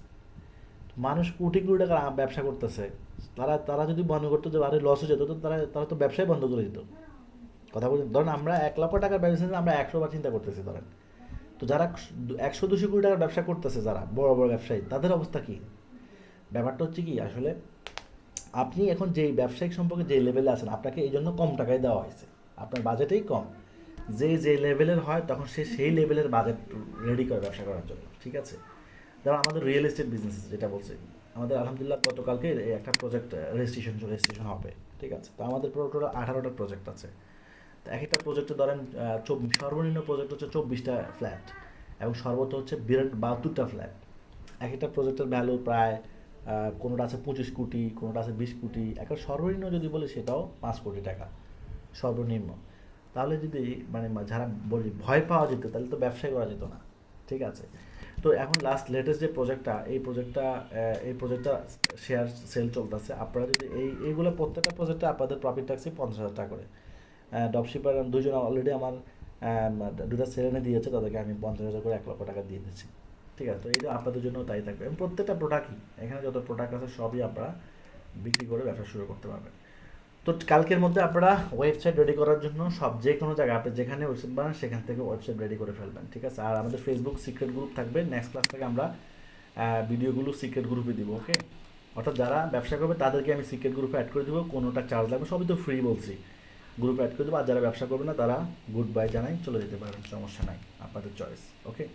মানুষ কোটি কোটি টাকা ব্যবসা করতেছে, তারা তারা যদি বন্ধ করতো যে আরে লসও যেত, তো তারা তারা তো ব্যবসায় বন্ধ করে দিত। কথা বলছেন, ধরেন আমরা 1 লক্ষ টাকার ব্যবসা আমরা 100 বার চিন্তা করতেছি ধরেন। তো যারা 100-200 কোটি টাকার ব্যবসা করতেছে, যারা বড় বড় ব্যবসায়ী, তাদের অবস্থা কী? ব্যাপারটা হচ্ছে কি, আসলে আপনি এখন যেই ব্যবসায়িক সম্পর্কে যে লেভেলে আছেন, আপনাকে এই জন্য কম টাকায় দেওয়া হয়েছে, আপনার বাজেটেই কম। যে লেভেলের হয় তখন সে সেই লেভেলের বাজেট রেডি করে ব্যবসা করার জন্য। ঠিক আছে, যেমন আমাদের রিয়েল এস্টেট বিজনেস যেটা বলছি, আমাদের আলহামদুলিল্লাহ গতকালকে একটা প্রজেক্ট রেজিস্ট্রেশন হবে। ঠিক আছে, তো আমাদের টোটাল 18টা প্রজেক্ট আছে। তো এক একটা প্রজেক্টে ধরেন সর্বনিম্ন প্রজেক্ট হচ্ছে 24টা ফ্ল্যাট, এবং সর্বোচ্চ হচ্ছে 72টা ফ্ল্যাট। এক একটা প্রজেক্টের ভ্যালু প্রায় কোনোটা আছে 25 কোটি, কোনোটা আছে 20 কোটি, একটা সর্বনিম্ন যদি বলি সেটাও 5 কোটি টাকা সর্বনিম্ন। তাহলে যদি মানে যারা বলি ভয় পাওয়া যেত, তাহলে তো ব্যবসায় করা যেত না। ঠিক আছে, তো এখন লেটেস্ট যে প্রজেক্টটা, এই প্রজেক্টটা শেয়ার সেল চলতেছে। আপনারা যদি এইগুলো প্রত্যেকটা প্রজেক্টে আপনাদের প্রফিট থাকছে 50,000 টাকা করে। ড্রপশিপার দুজন অলরেডি আমার দুটা সেল দিয়েছে, তাদেরকে আমি 50,000 করে 1 লক্ষ টাকা দিয়ে দিচ্ছি। ঠিক আছে, তো এইটা আপনাদের জন্য তাই থাকবে, এবং প্রত্যেকটা প্রোডাক্টই, এখানে যত প্রোডাক্ট আছে সবই আপনারা বিক্রি করে ব্যবসা শুরু করতে পারবেন। তো কালকের মধ্যে আপনারা ওয়েবসাইট রেডি করার জন্য যে কোনো জায়গায় আপনি যেখানে ওয়েবসাইট বানান সেখান থেকে ওয়েবসাইট রেডি করে ফেলবেন। ঠিক আছে, আর আমাদের ফেসবুক সিক্রেট গ্রুপ থাকবে। নেক্সট ক্লাস থেকে আমরা ভিডিওগুলো সিক্রেট গ্রুপে দিব। ওকে, অর্থাৎ যারা ব্যবসা করবে তাদেরকে আমি সিক্রেট গ্রুপে অ্যাড করে দেবো, কোনোটা চার্জ লাগবে, সবই তো ফ্রি বলছি। গ্রুপে অ্যাড করে দেবো, আর যারা ব্যবসা করবে না তারা গুড বাই জানাই চলে যেতে পারবেন, সমস্যা নাই, আপনাদের চয়েস। ওকে।